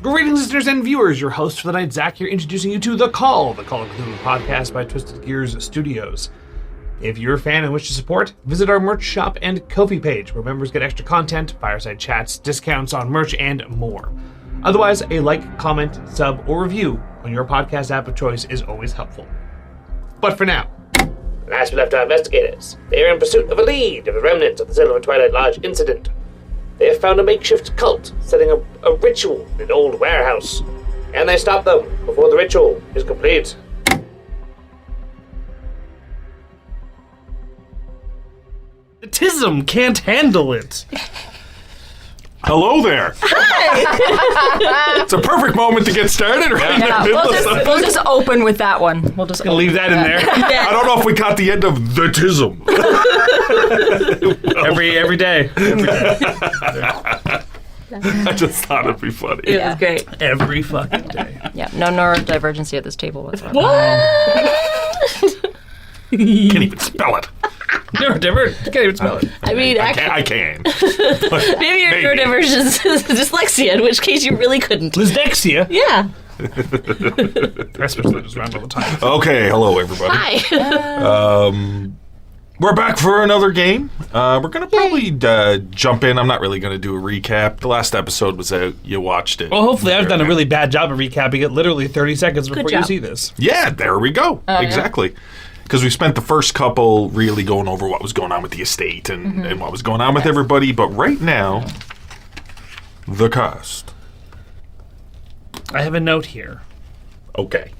Greetings, listeners and viewers. Your host for the night, Zach, here, introducing you to The Call of Cthulhu podcast by Twisted Gears Studios. If you're a fan and wish to support, visit our merch shop and Ko-fi page, where members get extra content, fireside chats, discounts on merch, and more. Otherwise, a like, comment, sub, or review on your podcast app of choice is always helpful. But for now, last we left our investigators, they are in pursuit of a lead of the remnants of the Silver Twilight Lodge incident. They have found a makeshift cult setting up a ritual in an old warehouse, and they stop them before the ritual is complete. The Tism can't handle it. Hello there. Hi. It's a perfect moment to get started. Right? Yeah, we'll just open with that one. We'll just Gonna leave that in there. I don't know if we caught the end of the Tism. Every day. I just thought it'd be funny. It was great. Every fucking day. Yeah, no neurodivergency at this table whatsoever. Can't even spell it. Can't even spell it. I mean, I can. maybe your neurodiversion is dyslexia, in which case you really couldn't. Dyslexia? Yeah. I suppose just around all the time. Okay, hello everybody. Hi. We're back for another game. We're going to probably jump in. I'm not really going to do a recap. The last episode was out. You watched it. Well, hopefully I've done a really bad job of recapping it literally 30 seconds before you job. see this. Yeah, there we go. Exactly. Because we spent the first couple really going over what was going on with the estate and what was going on with everybody. But right now, the cast. I have a note here Okay.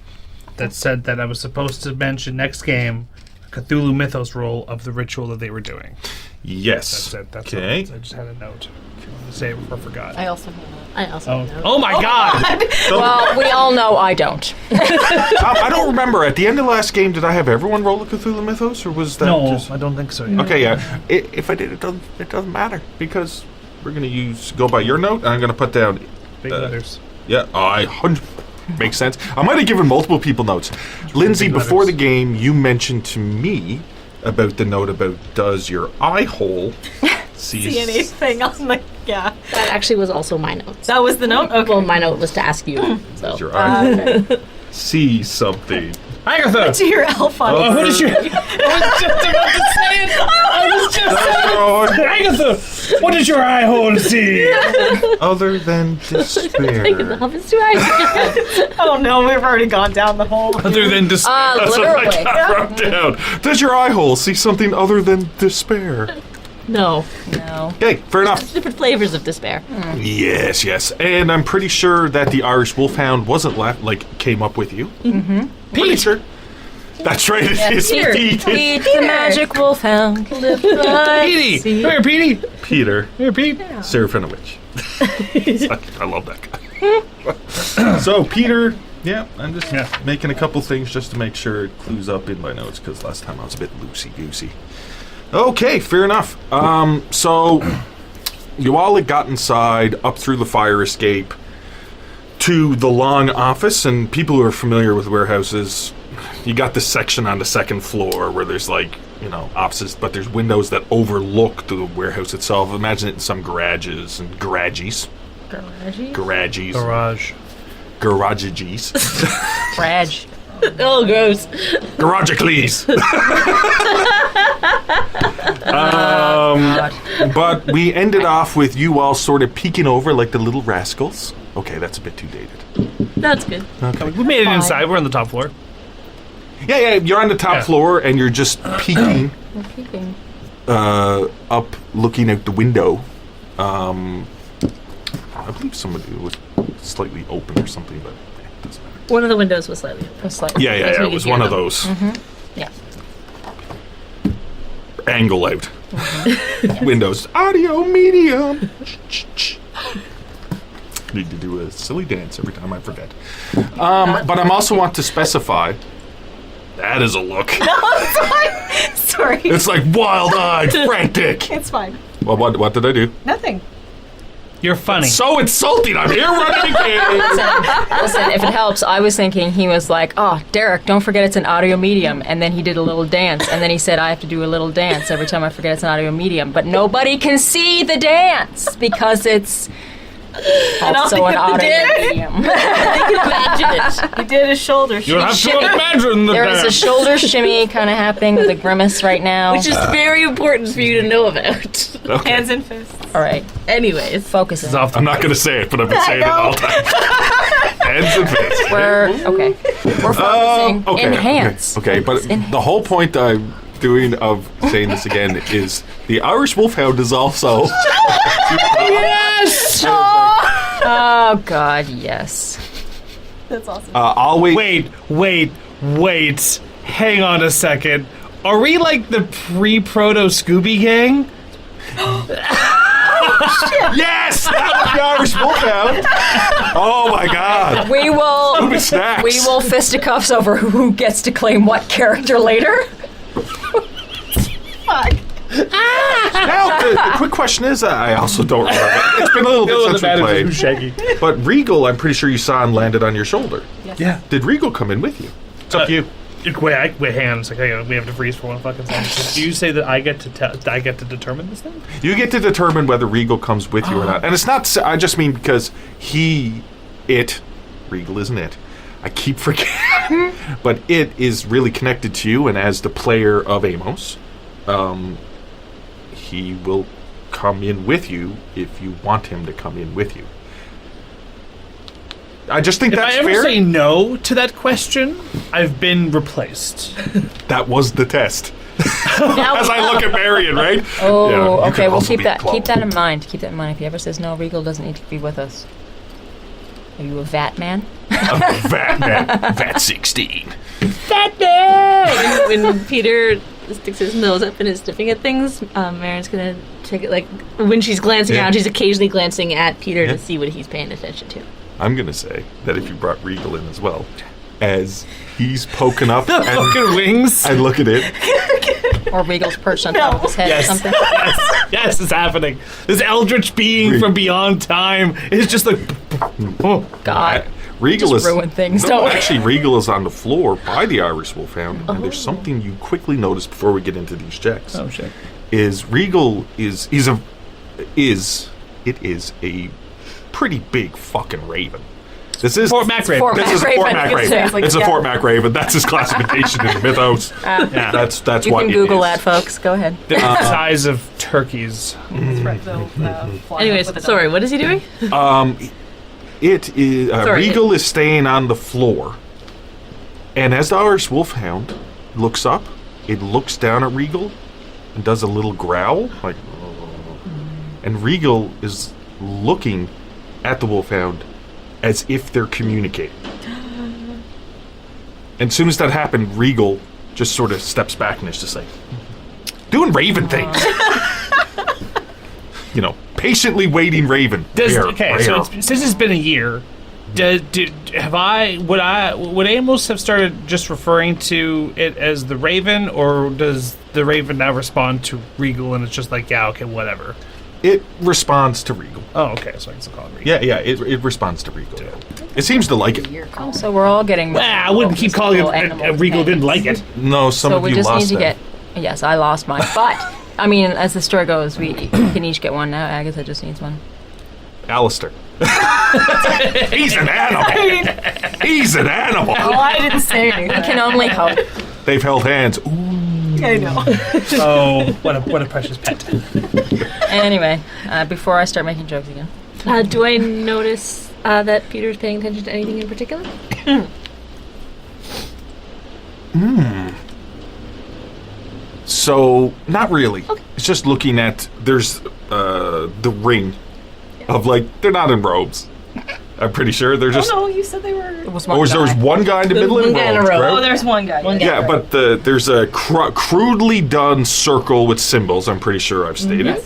that said that I was supposed to mention next game Cthulhu Mythos roll of the ritual that they were doing. Yes. That's it. That's okay. what I just had a note. If you want to say it before I forgot. I also know. Oh my God! Well, we all know I don't. I don't remember. At the end of the last game, did I have everyone roll a Cthulhu Mythos, or was that No, just... I don't think so. Yet. Okay, yeah. If I did, it doesn't matter, because we're going to go by your note, and I'm going to put down... Big letters. Yeah, makes sense. I might have given multiple people notes. Lindsay, before the game, you mentioned to me about the note about does your eye hole See anything on the... Yeah. That actually was also my note. That was the note? Okay. Well, my note was to ask you. So. Does your eye hole see something? Agatha! To your elf on Oh, who did you... I was just about to say it! I was just saying it! Agatha! What did your eye hole see? Other than despair. Oh no, we've already gone down the hole. Other than despair. That's what Literally. I wrote down. Does your eye hole see something other than despair? No. Okay, fair enough. Different flavors of despair. Yes. And I'm pretty sure that the Irish Wolfhound wasn't came up with you. Mm-hmm. Peter. That's right, it is Peter. Pete. Pete the magic wolfhound. Petey! Come here, Petey! Peter. Here, Pete. Seraphin a witch. I love that guy. So, Peter, I'm just making a couple things just to make sure it clues up in my notes, because last time I was a bit loosey-goosey. Okay, fair enough. So, you all had got inside, up through the fire escape, to the long office, and people who are familiar with warehouses, you got this section on the second floor where there's offices, but there's windows that overlook the warehouse itself. Imagine it in some garages and garages. Garages. Garage. Garages. Raj. Oh, gross. Garagicles. But we ended off with you all sort of peeking over like the little rascals. Okay, that's a bit too dated. That's good. Okay. We made it inside. We're on the top floor. Yeah, you're on the top floor and you're just peeking. Up, looking out the window. I believe somebody was slightly open or something, but it doesn't matter. One of the windows was slightly open. Yeah, it was one of those. Mm-hmm. Yeah. Angle out. Windows. Audio medium. Need to do a silly dance every time I forget. But I also want to specify, that is a look. No, it's fine. Sorry. It's like wild-eyed, frantic. It's fine. Well, what did I do? Nothing. You're funny. So insulting. I'm here running again. Listen, if it helps, I was thinking he was like, oh, Derek, don't forget it's an audio medium. And then he did a little dance. And then he said, I have to do a little dance every time I forget it's an audio medium. But nobody can see the dance because it's Also an auto medium. I can imagine it. He did his shoulder. You have to imagine the There is a dance. shoulder shimmy kind of happening with a grimace right now. Which is very important for you to know about. Okay. Hands and fists. All right, Anyways. focus. It's off the I'm not going to say it, but I've been saying it all the time. Hands and fists. We're focusing. Okay, Enhance. Okay, but the whole point I'm doing of saying this again is the Irish Wolfhound is also. Yes! Oh God, yes. That's awesome. I'll wait. Wait. Hang on a second. Are we like the pre-proto Scooby Gang? Yes, that was the Irish Wolfhound. Oh my God. We will. Scooby snacks. We will fisticuffs over who gets to claim what character later. Now the quick question is, I also don't remember. It's been a little bit since we played. Shaggy. But Regal, I'm pretty sure you saw and landed on your shoulder. Yeah. Did Regal come in with you? It's up to you. Wait, hang on a second. We have to freeze for one fucking second. Do you say that I get to determine this thing? You get to determine whether Regal comes with you or not. And it's not, I just mean because Regal isn't it. I keep forgetting. But it is really connected to you, and as the player of Amos, he will come in with you if you want him to come in with you. I just think If that's I ever fair. say no to that question, I've been replaced. That was the test. As I look at Marion, right? Oh, Yeah, you okay. could We'll also keep be that. clone. Keep that in mind. Keep that in mind. If he ever says no, Regal doesn't need to be with us. Are you a vat man? Vat man. Vat 16. Vat man. When Peter sticks his nose up and is sniffing at things, Marin's gonna check it. Like when she's glancing Yeah. around, she's occasionally glancing at Peter Yeah. to see what he's paying attention to. I'm going to say that if you brought Regal in as well, as he's poking up Fucking wings. and look at it, Or Regal's perched on top of his head or Yes. something. Yes, it's happening. This eldritch being from beyond time is just like. Oh, God. Regal Just is ruin things, No, don't we? actually, Regal is on the floor by the Irish Wolfhound, and there's something you quickly notice before we get into these checks. oh shit. Is Regal is a pretty big fucking raven. This is Fort Mac Raven. Fort This Mac is a Raven. Fort Mac It's Raven. like, It's a yeah. Fort Mac Raven. That's his classification in the mythos. Yeah. That's You what can it Google is. that, folks. Go ahead. The size of turkeys. That's right, though, flying Anyways, up with a sorry, dog. what is he doing? It is Sorry. Regal is staying on the floor, and as the Irish Wolfhound looks up, it looks down at Regal and does a little growl, like, and Regal is looking at the Wolfhound as if they're communicating. And as soon as that happened, Regal just sort of steps back and is just like doing Raven things. You know, patiently waiting Raven. Since it's been a year, would Amos have started just referring to it as the Raven, or does the Raven now respond to Regal and it's just like, yeah, okay, whatever? It responds to Regal. Oh, okay, so I can still call it Regal. Yeah, it responds to Regal. It seems to like it. Oh, so we're all getting. Well, I wouldn't keep calling little it. animal Regal didn't things. like it. No, some So of we you just need lost to that. get. Yes, I lost mine, but I mean, as the story goes, we can each get one now. Agatha just needs one. Alistair. He's an animal. He's an animal. Oh, I didn't say anything. I can only hope. They've held hands. Ooh. I know. Oh, what a precious pet. Anyway, before I start making jokes again. Do I notice that Peter's paying attention to anything in particular? So, not really. It's just looking at, there's the ring of, like, they're not in robes. I'm pretty sure they're just, Oh, no, you said they were... It was one or there was guy. one guy in the middle one in guy in a robes, row. right? Oh, there's one guy. One guy. Yeah, but there's a crudely done circle with symbols, I'm pretty sure I've stated.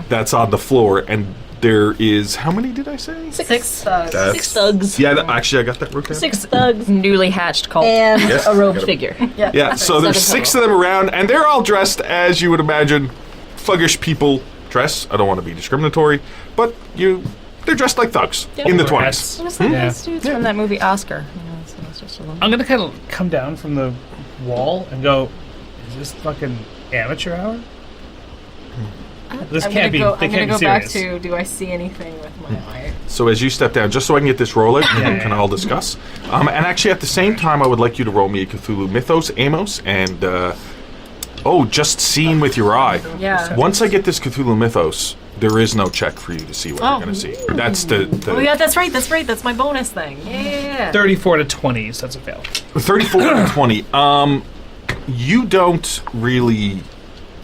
That's on the floor, and there is, how many did I say? Six That's- 6 thugs. Yeah, actually, I got that wrote down. 6 thugs. Newly hatched cult. And Yes, a robed got it. figure. Yeah, so there's 6 of them around, and they're all dressed as you would imagine thuggish people dress. I don't want to be discriminatory, but they're dressed like thugs in the 20s. Hats. Who's that? Yeah. Those dudes from that movie Oscar. You know, so it's just a little... I'm gonna kind of come down from the wall and go, is this fucking amateur hour? This I'm can't be. gonna go, They I'm can't gonna be go back serious. to, do I see anything with my eye? So as you step down, just so I can get this rolling, Yeah. we can all discuss. And actually, at the same time, I would like you to roll me a Cthulhu Mythos, Amos, and just seeing with your eye. Yeah. Once I get this Cthulhu Mythos, there is no check for you to see what you're going to see. That's the Oh yeah, that's right. That's my bonus thing. Yeah. 34 to 20, so that's a fail. 34 and 20. You don't really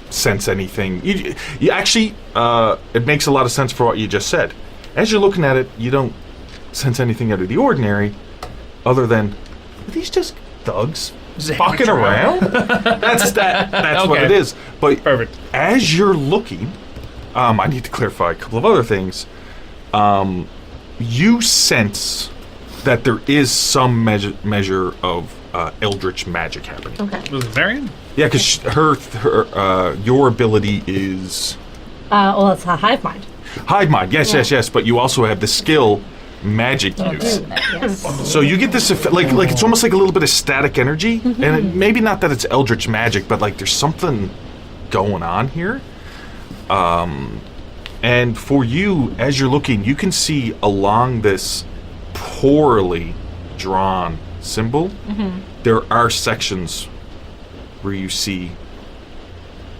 sense anything. You actually, it makes a lot of sense for what you just said. As you're looking at it, you don't sense anything out of the ordinary, other than, are these just thugs fucking around? That's Okay. what it is. But Perfect. as you're looking, I need to clarify a couple of other things. You sense that there is some measure of eldritch magic happening. Okay. Was it Marion? Yeah, because your ability is Well, it's a hive mind. hide mind. Yes. But you also have the skill magic use. Yes. So you get this like it's almost like a little bit of static energy, and maybe not that it's eldritch magic, but like there's something going on here. And for you, as you're looking, you can see along this poorly drawn symbol, there are sections where you see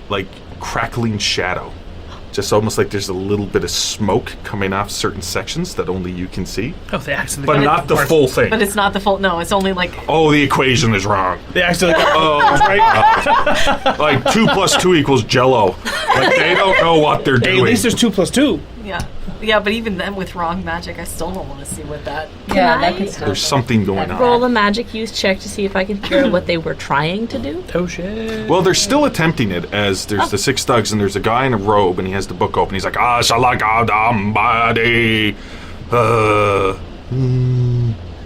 like crackling shadow. Just almost like there's a little bit of smoke coming off certain sections that only you can see. Oh, they accidentally But got not the full thing. But it's not the full. No, it's only like. Oh, the equation is wrong. They accidentally got Oh, like 2 + 2 = Jello. Like they don't know what they're Hey, doing. at least there's 2 + 2. Yeah, but even then with wrong magic, I still don't want to see what that. Yeah, I- that could still. There's something going on. Roll a magic use check to see if I can figure out what they were trying to do. Oh, shit. Well, they're still attempting it as there's the 6 thugs and there's a guy in a robe and he has the book open. He's like, Shalagadambadi.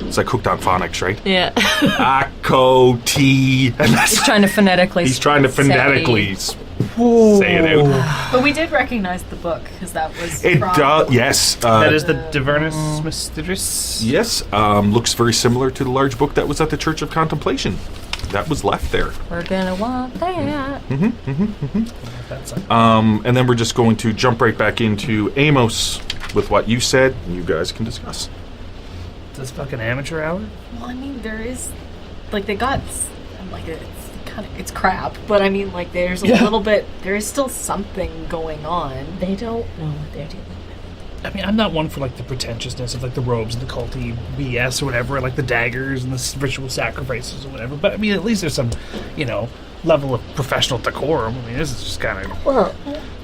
It's like hooked on phonics, right? Yeah. Akko T. And that's He's trying to phonetically. he's trying to say- phonetically say it out. But we did recognize the book because that was. It from- does, yes. That is the Divernus Mysterious. Yes, looks very similar to the large book that was at the Church of Contemplation. That was left there. We're gonna want that. That's a- And then we're just going to jump right back into Amos with what you said, and you guys can discuss. this fucking amateur hour? Well, I mean, there is, like, they got, like, it's crap, but I mean, like, there's a little bit, there is still something going on. They don't know what they're dealing with. I mean, I'm not one for, like, the pretentiousness of, like, the robes and the culty BS or whatever, like the daggers and the ritual sacrifices or whatever, but, I mean, at least there's some, level of professional decorum. I mean, this is just kind of... Well,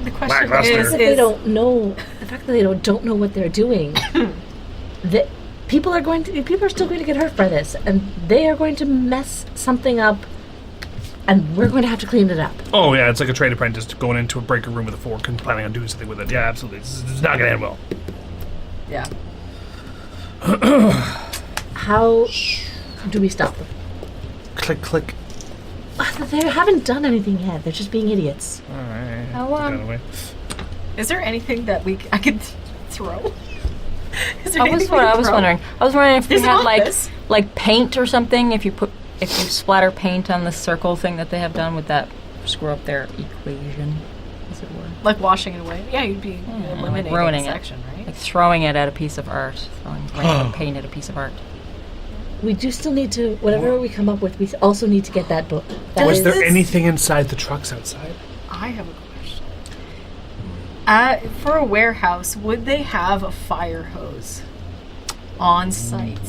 The question Lackluster. the fact that they don't know, the fact that they don't know what they're doing, that people are still going to get hurt by this, and they are going to mess something up, and we're going to have to clean it up. Oh, yeah, it's like a trade apprentice going into a breaker room with a fork and planning on doing something with it. Yeah, absolutely. It's not going to end well. Yeah. How do we stop them? Click, click. They haven't done anything yet. They're just being idiots. All right. How, Get out of the way. Is there anything that I could throw? Is there That was anything what to I was throw? wondering. I was wondering if we There's had an office. like paint or something. If you splatter paint on the circle thing that they have done, would that screw up their equation, as it were? Like washing it away? Yeah, you'd be eliminating ruining a it. section, right? Like throwing it at a piece of art, throwing random paint at a piece of art. We do still need to, whatever we come up with, we also need to get that book. That Was is- there anything inside the trucks outside? I have a question. For a warehouse, would they have a fire hose on site?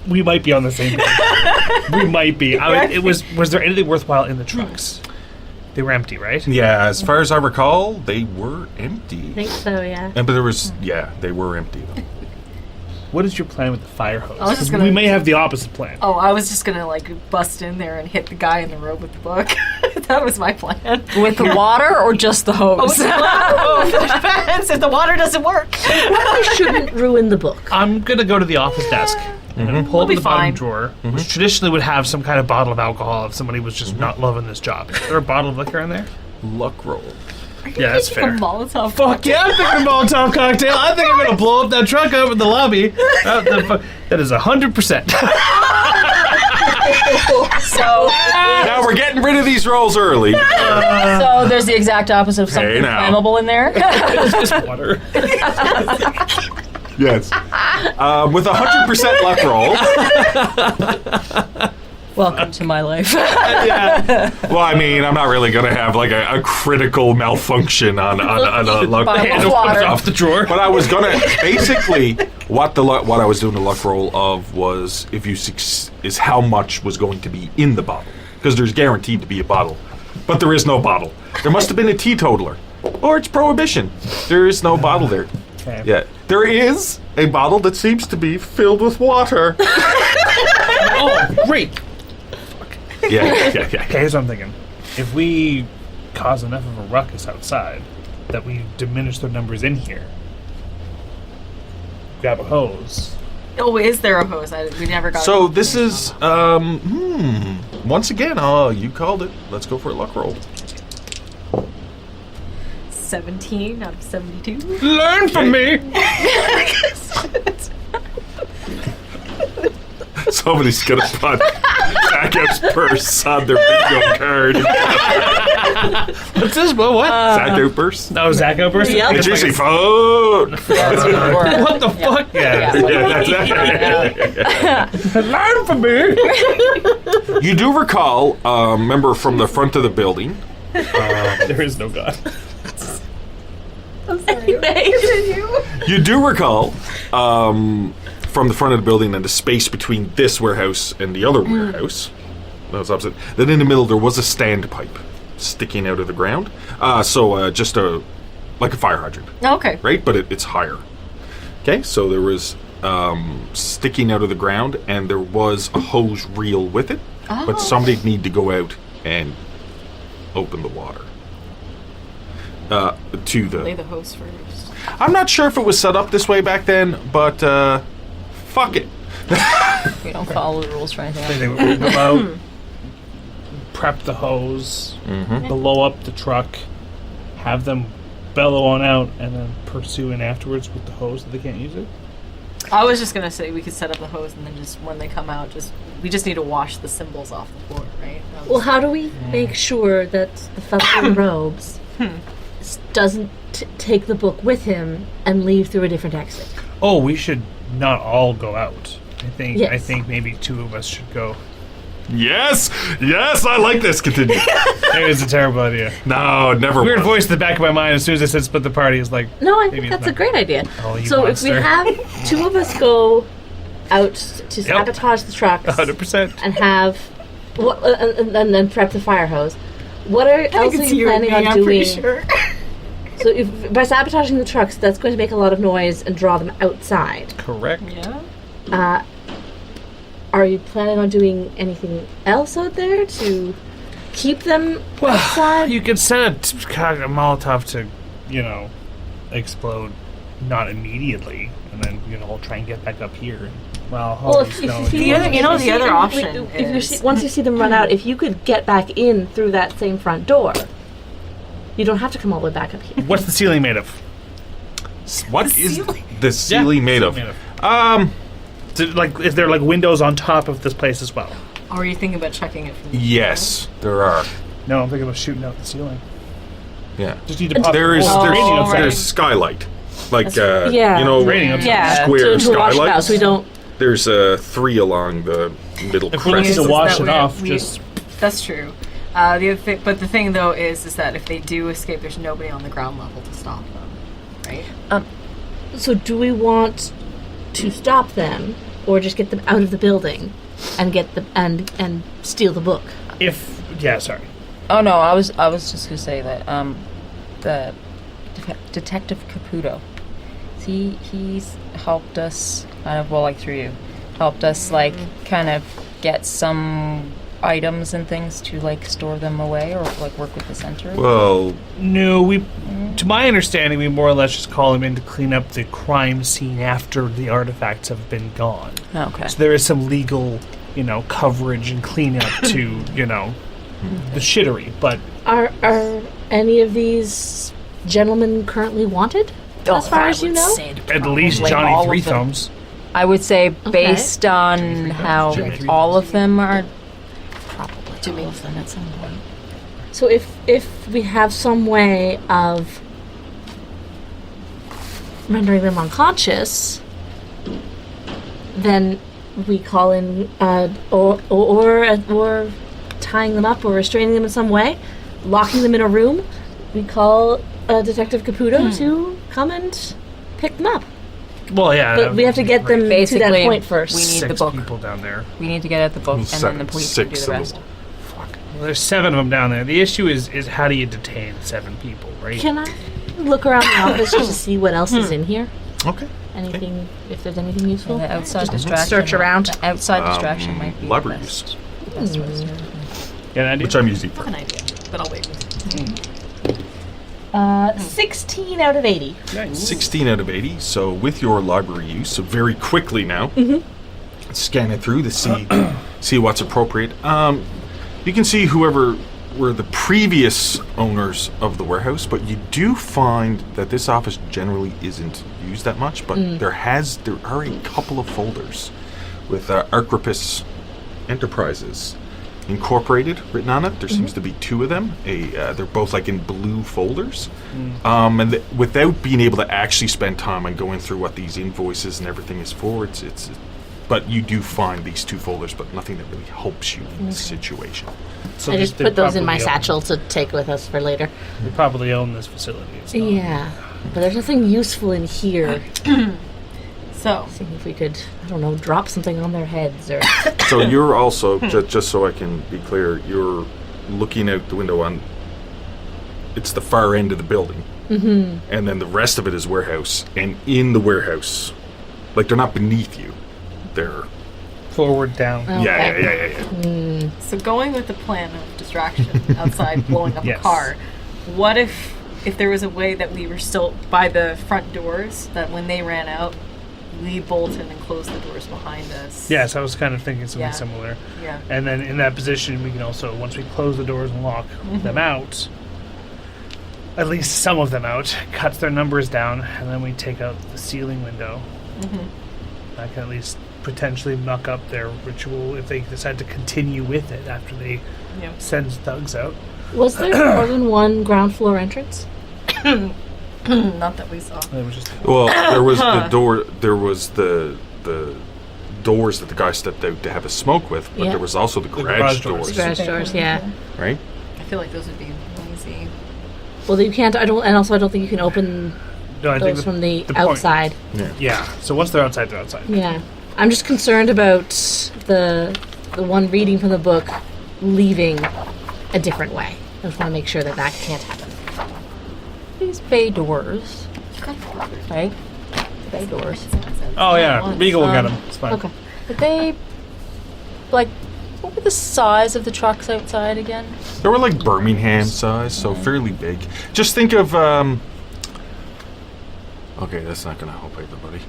We might be on the same page. We might be. Was there anything worthwhile in the trucks? They were empty, right? Yeah, as far as I recall, they were I empty. think so, yeah. But there was, they were empty. Though. What is your plan with the fire hose? I was just 'Cause gonna- we may have the opposite plan. Oh, I was just gonna bust in there and hit the guy in the robe with the book. That was my plan. With the water or just the hose? Depends if the water doesn't work. We shouldn't ruin the book. I'm gonna go to the office desk and then pull We'll up be the bottom fine. drawer, which traditionally would have some kind of bottle of alcohol if somebody was just not loving this job. Is there a bottle of liquor in there? Luck roll. Yeah, that's Taking a fair. Molotov. Fuck yeah, I'm thinking Molotov cocktail. I think I'm gonna blow up that truck over the lobby. That is 100%. So, Now we're getting rid of these rolls early. so there's the exact opposite of something now. flammable in there. It's just water. Yes. With a 100% luck roll. Welcome to my life. Well, I mean, I'm not really going to have like a critical malfunction on a luck Bottle of Handle water. comes off the drawer. But I was going to basically what I was doing the luck roll of was if you is how much was going to be in the bottle, because there's guaranteed to be a bottle, but there is no bottle. There must have been a teetotaler, or it's prohibition. There is no bottle there. Okay. Yeah, there is a bottle that seems to be filled with water. Oh, great. Yeah. Okay, here's what I'm thinking. If we cause enough of a ruckus outside that we diminish their numbers in here, grab a hose. Oh, is there a hose? We never got. So this is once again. Oh, you called it. Let's go for a luck roll. 17 out of 72. Learn from me! Somebody's gonna put Zakev's purse on their bingo card. What's this? What? Zakev purse? No, Zacko person? Yep. It's usually phone. What the fuck? Yeah. Yeah, that's Learn from me! You do recall, remember from the front of the building, There is no God. you do recall, from the front of the building and the space between this warehouse and the other warehouse, that was opposite, that in the middle there was a standpipe sticking out of the ground. Just like a fire hydrant, Okay. right? But it's higher. Okay, so there was sticking out of the ground, and there was a hose reel with it, but somebody'd need to go out and open the water to Lay the. the hose first. I'm not sure if it was set up this way back then, but fuck it. We don't follow the rules for anything. They would go out, prep the hose, blow up the truck, have them bellow on out, and then pursue in afterwards with the hose that they can't use it. I was just gonna say we could set up the hose and then just when they come out, we just need to wash the symbols off the floor, right? Well, how do we make sure that the fellow in robes doesn't take the book with him and leave through a different exit? Oh, we should not all go out. I Yes. think maybe two of us should go. Yes, I like this. Continue. It was a terrible idea. No, never. Weird was. voice in the back of my mind as soon as I said split the party is like, No, I maybe think it's that's a not. great idea. Oh, you So monster. if we have two of us go out to sabotage the trucks 100%. and have and then prep the fire hose, what else are you planning on doing? Sure. So if, by sabotaging the trucks, that's going to make a lot of noise and draw them outside. Correct. Yeah. Are you planning on doing anything else out there to keep them outside? You could set a Molotov to, explode not immediately, and then, we'll try and get back up here. Well, if you The other option is- once you see them run out, if you could get back in through that same front door, you don't have to come all the way back up here. what's the ceiling made of? What is the ceiling made of? Is there windows on top of this place as well? Or are you thinking about checking it from the Yes, there are. No, I'm thinking about shooting out the ceiling. Yeah, Just need to pop there is. the There's, radio outside. there's skylight, like Rating upside. Yeah. square to watch it out, skylights. so we don't. There's 3 along the middle If we need crest. to is wash that it we're- off, we- just That's true. The other thing, but the thing though is that if they do escape, there's nobody on the ground level to stop them, right? So do we want to stop them, or just get them out of the building and get them and steal the book? sorry. Oh no, I was just gonna say that the Detective Caputo, he's helped us kind of through you, helped us kind of get some items and things to store them away or work with the center. Well, No, to my understanding, we more or less just call him in to clean up the crime scene after the artifacts have been gone. Okay. So there is some legal, coverage and cleanup to, the shittery. But Are any of these gentlemen currently wanted? As far as you know? at least Like Johnny all of Three them. Thumbs. I would say based on how all of them are to me. All of them at some point. So if we have some way of rendering them unconscious, then we call in or tying them up or restraining them in some way, locking them in a room. We call Detective Caputo to come and pick them up. Well, yeah. But we have to get them to that Basically, point first. we need the 6 book. people down there. We need to get at the book, and then the police can do Six the of rest. them. Well, there's 7 of them down there. The issue is how do you detain 7 people, right? Can I look around the office just to see what else is in here? Okay. Anything, if there's anything useful? The outside Just distraction. search around. The outside distraction might be library the best. use, Best way to start. Yeah, an idea? which I'm using I for. have an idea, but I'll wait. 16 out of 80. Nice. 16 out of 80. So with your library use, so very quickly now, scan it through to see what's appropriate. You can see whoever were the previous owners of the warehouse, but you do find that this office generally isn't used that much. But there are a couple of folders with Archipus Enterprises Incorporated written on it. There seems to be 2 of them. They're both like in blue folders. And without being able to actually spend time on going through what these invoices and everything is for, but you do find these 2 folders, but nothing that really helps you in this situation. So I just they put those in my probably satchel to take with us for later. They probably own this facility. It's not- Yeah, but there's nothing useful in here. So, Seeing if we could, I don't know, drop something on their heads or. So you're also, just so I can be clear, you're looking out the window on, it's the far end of the building. And then the rest of it is warehouse. And in the warehouse, like they're not beneath you. They're, Forward, down. yeah. so going with the plan of distraction outside blowing up Yes. a car, what if there was a way that we were still by the front doors, that when they ran out, we bolted and closed the doors behind us? Yes, I was kind of thinking something Yeah. similar. Yeah. And then in that position, we can also, once we close the doors and lock them out, at least some of them out, cuts their numbers down, and then we take out the ceiling window. I can at least potentially muck up their ritual if they decide to continue with it after they Yeah. send thugs out. Was there more than one ground floor entrance? Not that we saw. It was just Well, there was the door, there was the doors that the guy stepped out to have a smoke with, but Yeah. there was also the garage garage doors. doors, Garage doors, yeah. right? I feel like those would be lazy. Well, you can't. I don't think you can open no, I think those from the point- outside. Yeah. So once they're outside, they're outside. Yeah, I'm just concerned about the one reading from the book leaving a different way. I just want to make sure that can't happen. These bay doors, right? Bay doors. Oh yeah, Beagle will get them. It's fine. Okay. But they, like, what were the size of the trucks outside again? They were like Birmingham size, so fairly big. Just think of, okay, that's not going to help everybody.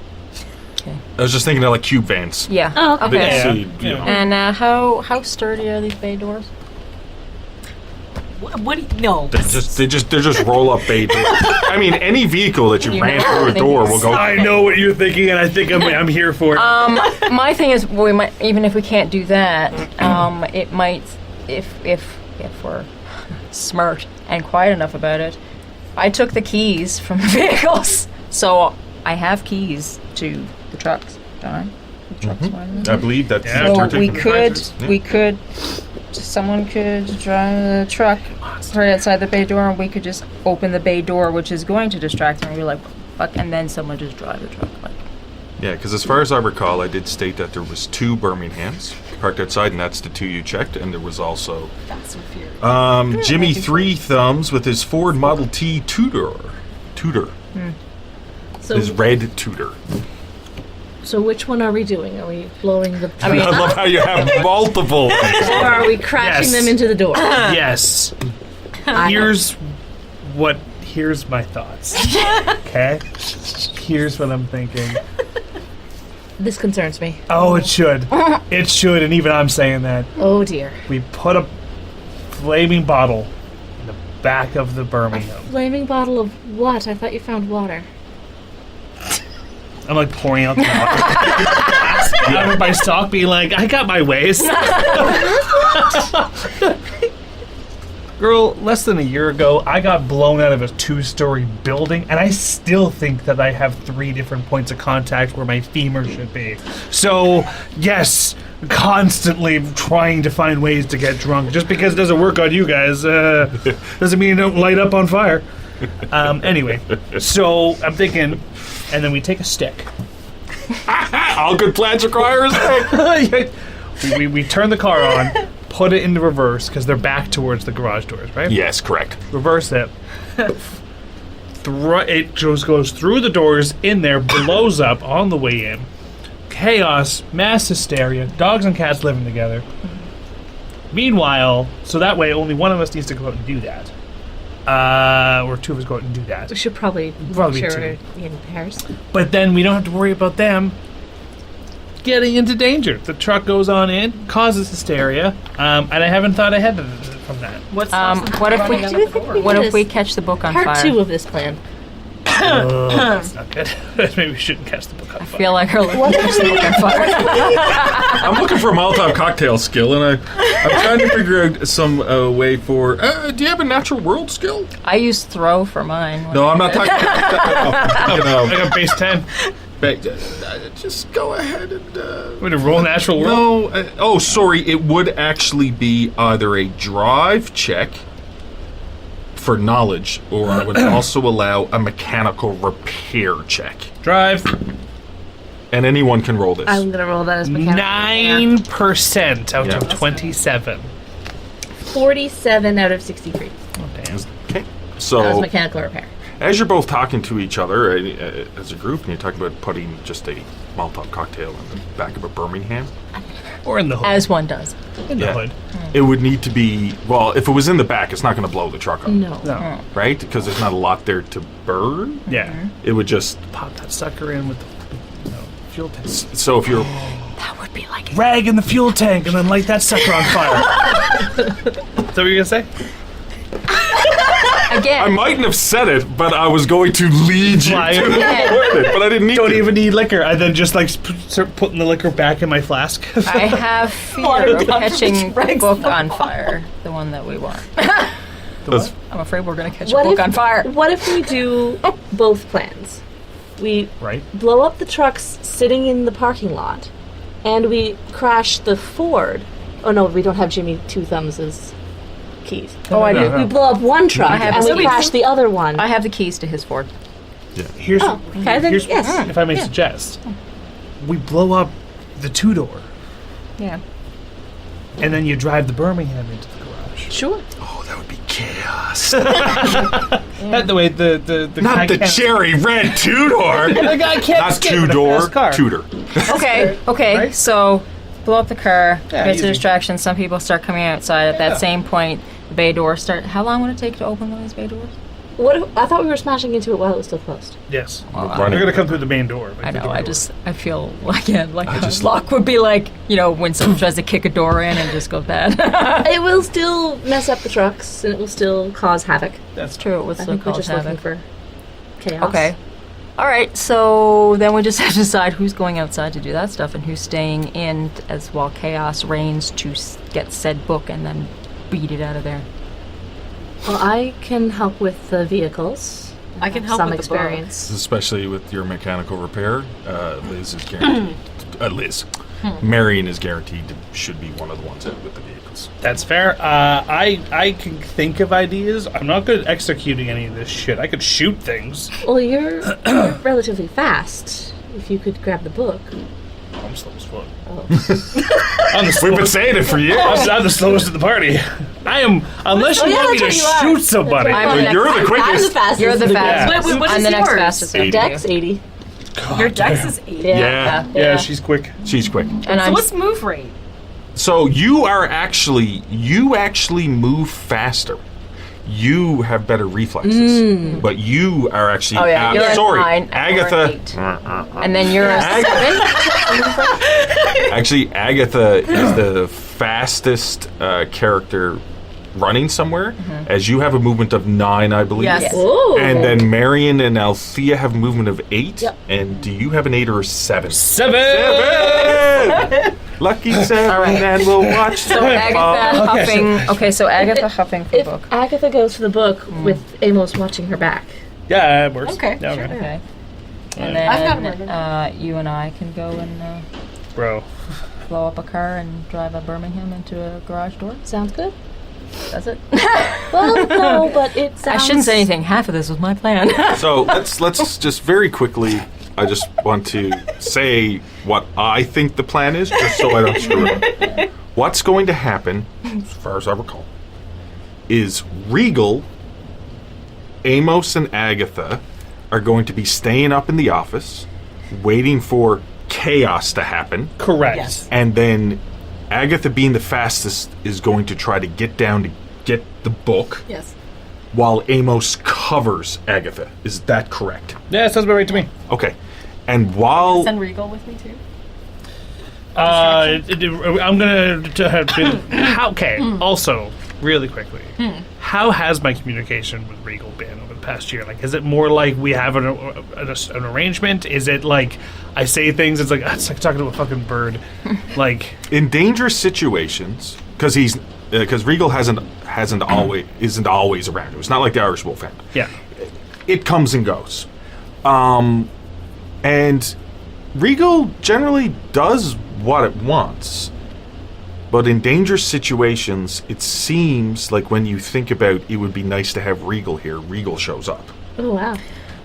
Okay. I was just thinking of like cube vans. Yeah. Oh, okay. Big, Yeah. so you know. And how sturdy are these bay doors? What do you, no. They just roll up bay doors. I mean, any vehicle that you You ran know, through a maybe door it's- will go. I know what you're thinking, and I think I'm here for it. My thing is, we might, even if we can't do that, it might, if we're smart and quiet enough about it. I took the keys from the vehicles, so I have keys to the trucks, don't I? The trucks, I believe that's Yeah. you're So taking we the could, measures. Yeah. we could, someone could drive the truck right outside the bay door, and we could just open the bay door, which is going to distract them. And we're like, fuck, and then someone just drive the truck. Like, Yeah, because as far as I recall, I did state that there was 2 Birminghams parked outside, and that's the 2 you checked. And there was also That's so furious. Jimmy Three Thumbs with his Ford Model T Tudor. So, His red Tudor. so which one are we doing? Are we blowing the? I love how you have multiple. or are we crashing Yes. them into the door? Yes. Here's my thoughts. Okay? Here's what I'm thinking. This concerns me. Oh, it should. It should, and even I'm saying that. Oh dear. We put a flaming bottle in the back of the Birmingham. Flaming bottle of what? I thought you found water. I'm like pouring out the water. out of my stock, being like, I got my ways. Girl, less than a year ago, I got blown out of a 2-story building, and I still think that I have 3 different points of contact where my femur should be. So, yes, constantly trying to find ways to get drunk. Just because it doesn't work on you guys, doesn't mean it don't light up on fire. Anyway, so I'm thinking, and then we take a stick. All good plans require a stick. we turn the car on, put it into reverse, because they're back towards the garage doors, right? Yes, correct. Reverse it. It just goes through the doors, in there, blows up on the way in. Chaos, mass hysteria, dogs and cats living together. Meanwhile, so that way only one of us needs to go out and do that. Or 2 of us go out and do that. We should probably Probably make 2. sure we're in pairs. But then we don't have to worry about them getting into danger. The truck goes on in, causes hysteria, and I haven't thought ahead from that. What's What if we catch the book on Part fire? 2 of this plan. Oh, that's not good. Maybe we shouldn't catch the book on I fire. feel like we're looking catch the book on fire. I'm looking for a Molotov cocktail skill, and I'm trying to figure out some way for. Do you have a natural world skill? I use throw for mine. No, I'm not talking. I got base 10. Just go ahead and. We're going to roll natural world? No. Sorry. It would actually be either a drive check for knowledge, or I would also allow a mechanical repair check. Drive. And anyone can roll this. I'm going to roll that as mechanical. 9% out of 27. 47 out of 63. Oh, damn. Okay. That was So, mechanical repair. as you're both talking to each other as a group, and you're talking about putting just a Molotov cocktail in the back of a Birmingham, Or in the hood. As one does. in the Yeah. hood. it would need to be, well, if it was in the back, it's not going to blow the truck up, No. No. right? Because there's not a lot there to burn. Yeah. It would just, Pop that sucker in with the fuel tank. so if you're, That would be like Rag in the fuel tank and then light that sucker on fire. Is that what you're going to say? again. I mightn't have said it, but I was going to lead you Fly to it. word it, but I didn't need Don't to. even need liquor. I then just like start putting the liquor back in my flask. I have fear of catching the book on fire. The one that we want. That's- I'm afraid we're going to catch What a book if- on fire. What if we do both plans? We Right? blow up the trucks sitting in the parking lot, and we crash the Ford. Oh no, we don't have Jimmy Two Thumbs' keys. Oh, I do. We blow up one truck I have and the we keys. crash the other one. I have the keys to his Ford. Here's, Oh, okay, then here's yes. if I may suggest. We blow up the 2-door, Yeah. and then you drive the Birmingham into the garage. Sure. Oh, that would be chaos. By the way, the guy Not the can't- cherry red two-door. The guy can't Not skip in a two-door, fast car. tutor. Okay. Okay. Right? So blow up the car. Yeah, It's a easy. distraction. Some people start coming outside. At that Yeah. same point, the bay doors start. How long would it take to open one of these bay doors? What? I thought we were smashing into it while it was still closed. Yes. Running. We're gonna come through the main door. I know. The door. I feel like a lock would be like, when someone tries to kick a door in and just goes bad. It will still mess up the trucks, and it will still cause havoc. That's True. It would I still think we're cause just looking havoc. for chaos. Okay. All right. So then we just have to decide who's going outside to do that stuff and who's staying in as while chaos reigns to get said book and then beat it out of there. Well, I can help with the vehicles. I can help some with the book. experience. Especially with your mechanical repair. Liz is guaranteed. Marion is guaranteed should be one of the ones out with the vehicles. That's fair. I can think of ideas. I'm not good at executing any of this shit. I could shoot things. Well, you're relatively fast. If you could grab the book. I'm slow as fuck. Oh. I'm the We've slowest. been saying it for years. I'm the slowest at the party. I am, unless you yeah, want me to that's what you are. shoot somebody. I'm Well, you're the I'm the quickest. fastest. You're the in fastest. Yeah. Wait, what I'm is the next yours? fastest. group. after Dex you. 80. Your dex is 8. Yeah. Yeah, she's quick. She's quick. And So I'm what's move rate? So you actually move faster. You have better reflexes, but you are actually. Oh yeah, you're sorry, a 9, and Agatha. we're an 8. And then you're a 7. Actually, Agatha is the fastest character running somewhere, as you have a movement of 9, I believe. Yes. Ooh. And then Marion and Althea have a movement of 8. Yep. And do you have an 8 or a 7? 7! 7! Lucky 7, and we'll watch So the Agatha ball. huffing. Okay, so Agatha huffing for the If book. Agatha goes for the book with Amos watching her back. Yeah, it works. Okay, Yeah, sure. Okay. And I've got then you and I can go and Bro. blow up a car and drive a Birmingham into a garage door. Sounds good. That's it. Well, no, but it sounds... I shouldn't say anything. Half of this was my plan. So let's just very quickly, I just want to say what I think the plan is, just so I don't screw it up. What's going to happen, as far as I recall, is Regal, Amos, and Agatha are going to be staying up in the office, waiting for chaos to happen, Correct. Yes. and then Agatha, being the fastest, is going to try to get down to get the book, Yes. while Amos covers Agatha. Is that correct? Yeah, sounds about right to me. Okay. And while... Send Regal with me too. I'm gonna. Okay. Also, really quickly, how has my communication with Regal been over the past year? Like, is it more like we have an arrangement? Is it like I say things? It's like talking to a fucking bird. Like, in dangerous situations, because Regal isn't always around. It's not like the Irish Wolfhound. yeah. It comes and goes. And Regal generally does what it wants. But in dangerous situations, it seems like when you think about it would be nice to have Regal here, Regal shows up. Oh, wow.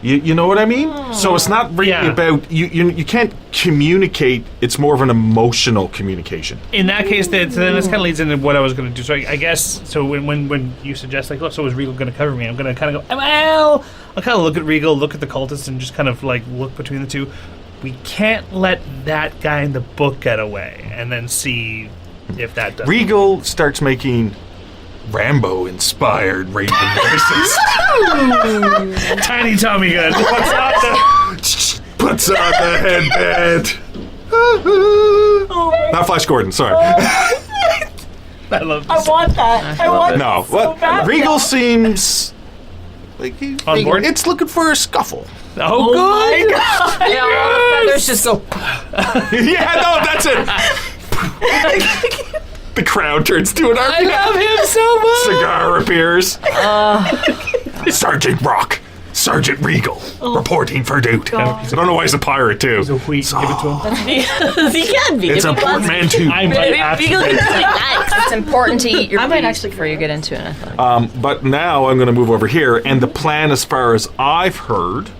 You know what I mean? So it's not really Yeah. about... You can't communicate. It's more of an emotional communication. In that case, then this kind of leads into what I was going to do. So I guess so. When you suggest like, oh, so is Regal going to cover me? I'm going to kind of go, well, I'll kind of look at Regal, look at the cultists, and just kind of like look between the two. We can't let that guy in the book get away, and then see if that does. Regal starts making Rambo-inspired Raven voices. Tiny Tommy gun. Puts on the headband. Not Flash Gordon, sorry. I love this. I want that. I want No, so what bad Regal now. seems like On board? it's looking for a scuffle. Oh, good. Yeah, all the feathers just go. Yeah, no, that's it. The crowd turns to an I RP. love him so much. Cigar appears. Sergeant Rock, Sergeant Regal, reporting for duty. I don't know why he's a pirate too. So we give it to him. He can be. It's a portmanteau. I might actually. It's important to eat your I might food actually before you get into it. But now I'm going to move over here, and the plan, as far as I've heard,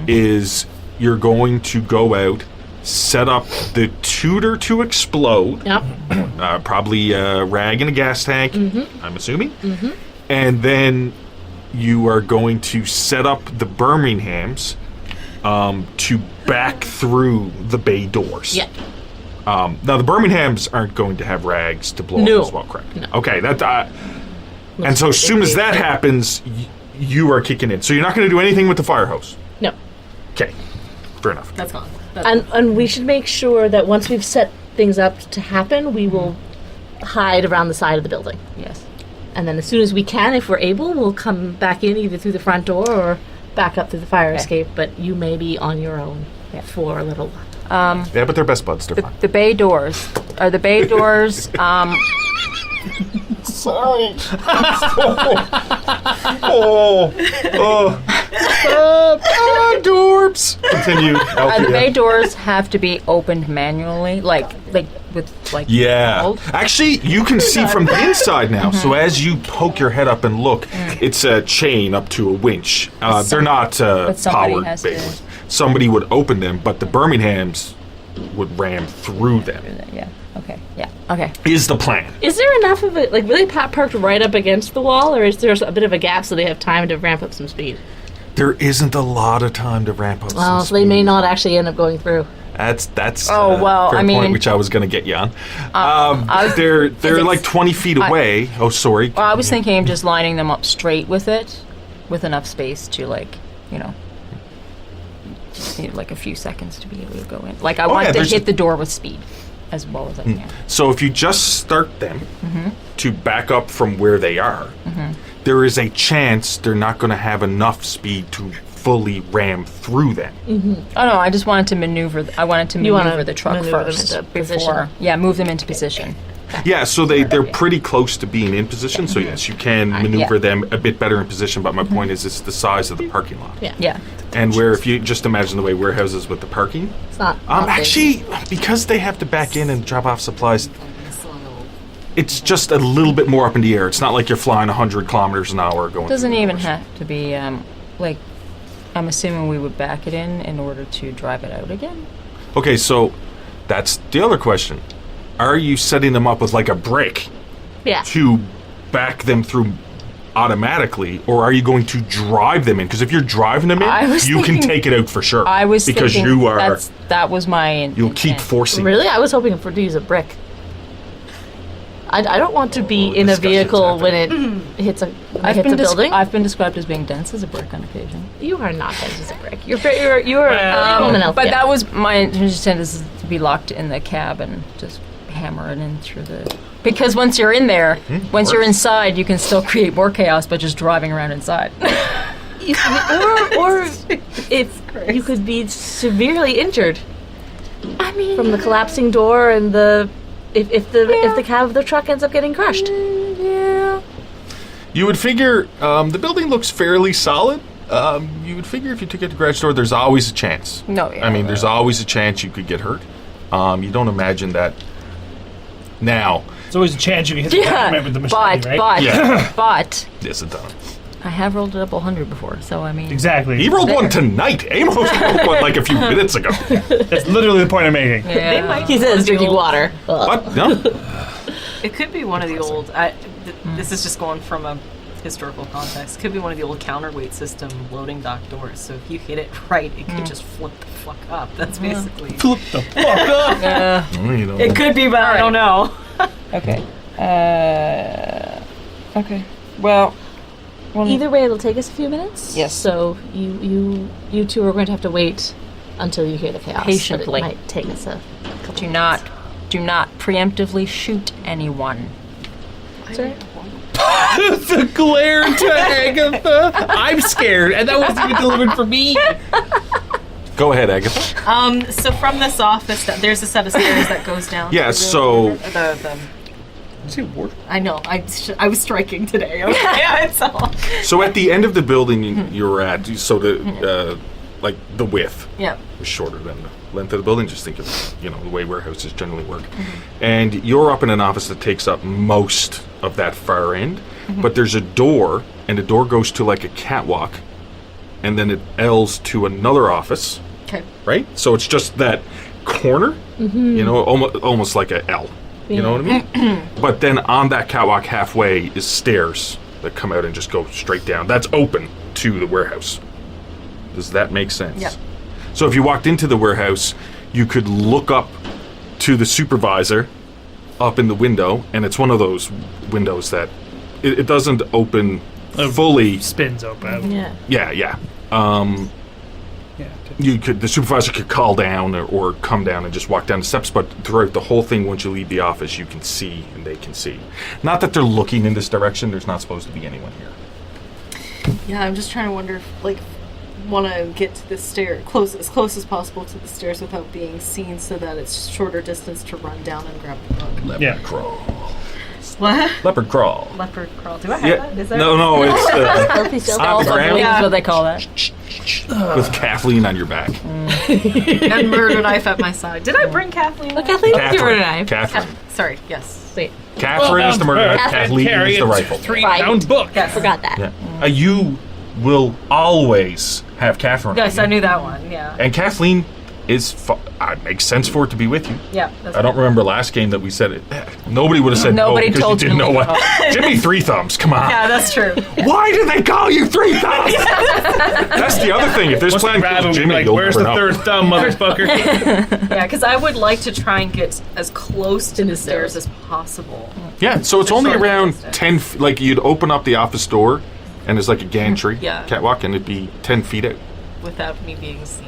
is you're going to go out, set up the tutor to explode, Yep. probably a rag and a gas tank, I'm assuming, and then you are going to set up the Birminghams to back through the bay doors. Yeah. Now, the Birminghams aren't going to have rags to blow No. up as well, correct? No. Okay, and so as soon as that happens, you are kicking in. So you're not going to do anything with the fire hose. No. Okay, fair enough. That's gone. And we should make sure that once we've set things up to happen, we will hide around the side of the building. Yes. And then as soon as we can, if we're able, we'll come back in either through the front door or back up through the fire escape. But you may be on your own for a little while. Yeah, but they're best buds. They're fine. The bay doors. Are the bay doors... Sorry. Dorbs. Continue. the bay doors have to be opened manually, like with like. Yeah. hold? Actually, you can see from the inside now. So as you poke your head up and look, it's a chain up to a winch. They're not somebody powered has big to- ones. Somebody would open them, but the Birminghams would ram through them. Yeah. Okay. Yeah. Okay. Is the plan. Is there enough of it, like, really parked right up against the wall, or is there a bit of a gap so they have time to ramp up some speed? There isn't a lot of time to ramp up. Well, some so they may speed. not actually end up going through. That's Oh, well, fair I mean- point, which I was going to get you on. was- They're like 20 feet away. Oh, sorry. Well, I was thinking of just lining them up straight with it, with enough space to just need like a few seconds to be able to go in. Like I want to there's- hit the door with speed, as well as I can. So if you just start them to back up from where they are, there is a chance they're not going to have enough speed to fully ram through them. Oh no, I just wanted to maneuver. I wanted to maneuver the truck maneuver them first into before. position. Yeah, move them into position. Yeah, so they're pretty close to being in position. So yes, you can maneuver them a bit better in position. But my point is, it's the size of the parking lot. Yeah. And where if you just imagine the way warehouses with the parking, It's not. actually, because they have to back in and drop off supplies, it's just a little bit more up in the air. It's not like you're flying 100 kilometers an hour going. Doesn't through the even doors. have to be like. I'm assuming we would back it in order to drive it out again. Okay, so that's the other question. Are you setting them up with like a brick Yeah. to back them through automatically, or are you going to drive them in? Because if you're driving them I in, was you can thinking- take it out for sure. I was because thinking you are. that was my. You'll keep intent. forcing. Really? I was hoping to use a brick. I don't want to be in a discussions vehicle when happening. it hits a building. I've been described as being dense as a brick on occasion. You are not dense as a brick. You're a woman elf. But yeah. that was my intent, is to be locked in the cab and just hammer it in through the. Because once you're in there, once you're inside, you can still create more chaos by just driving around inside. or if you could be severely injured. I mean, From the collapsing door and the if the cab of the truck ends up getting crushed. yeah. You would figure the building looks fairly solid. You would figure if you took it to the garage door, there's always a chance. No, yeah. I mean, there's always a chance you could get hurt. You don't imagine that now. There's always a chance you can hit the document with the machete, right? Yeah. but Yes, it does. I have rolled a double 100 before, so I mean. Exactly. He rolled one tonight. Amos rolled one like a few minutes ago. That's literally the point I'm making. Yeah. He says drinking water. What? No? It could be one of the old. This is just going from a historical context. It could be one of the old counterweight system loading dock doors. So if you hit it right, it could just flip the fuck up. That's basically. Flip the fuck up. You know. It could be, but I don't know. Okay. Okay. Well. Either way, it'll take us a few minutes. Yes. So you two are going to have to wait until you hear the chaos. but Patiently. It might take us a couple Do not preemptively shoot anyone. Sorry? The glare to Agatha. I'm scared, and that wasn't even delivered for me. Go ahead, Agatha. So from this office, there's a set of stairs that goes down. Yeah, to so- the Is it war? I know. I was striking today. Okay? Yeah, it's all. So at the end of the building you're at, so the like the width Yeah. is shorter than the length of the building. Just think of the way warehouses generally work. And you're up in an office that takes up most of that far end, but there's a door, and the door goes to like a catwalk, and then it L's to another office. Okay. Right? So it's just that corner, almost like a L. You know what I mean? But then on that catwalk halfway is stairs that come out and just go straight down. That's open to the warehouse. Does that make sense? Yeah. So if you walked into the warehouse, you could look up to the supervisor up in the window, and it's one of those windows that it doesn't open fully. Spins open. Yeah. Yeah. Yeah. The supervisor could call down or come down and just walk down the steps, but throughout the whole thing, once you leave the office, you can see and they can see. Not that they're looking in this direction. There's not supposed to be anyone here. Yeah, I'm just trying to wonder if, want to get to the stair as close as possible to the stairs without being seen, so that it's shorter distance to run down and grab the book. Leopard crawl. What? Leopard crawl. Leopard crawl. Do I have Yeah. that? Is there? No, it's Stealthy, stealthy. on the ground That's what they call that. with Kathleen on your back. And murder knife at my side. Did I bring Kathleen? Look, Kathleen, with your knife. Catherine. Sorry. Yes. Wait, Catherine is the murder knife. Kathleen is the rifle. 3-pound book. Yes. forgot that. Yeah. You will always have Catherine. Yes, I knew that one. Yeah. And Kathleen is makes sense for it to be with you. Yeah. That's I don't remember last game that we said it. Nobody would have said Nobody no because told you didn't know Jimmy. what. Jimmy Three Thumbs, come on. Yeah, that's true. Why did they call you Three Thumbs? That's the other thing. If this Once we plan grab him, kills we'll be Jimmy, like, you'll where's never the know. third thumb, motherfucker? Yeah, because I would like to try and get as close to the stairs as possible. Yeah, so it's only Short around distance. 10 like you'd open up the office door and there's like a gantry Yeah. catwalk and it'd be 10 feet out. Without me being seen.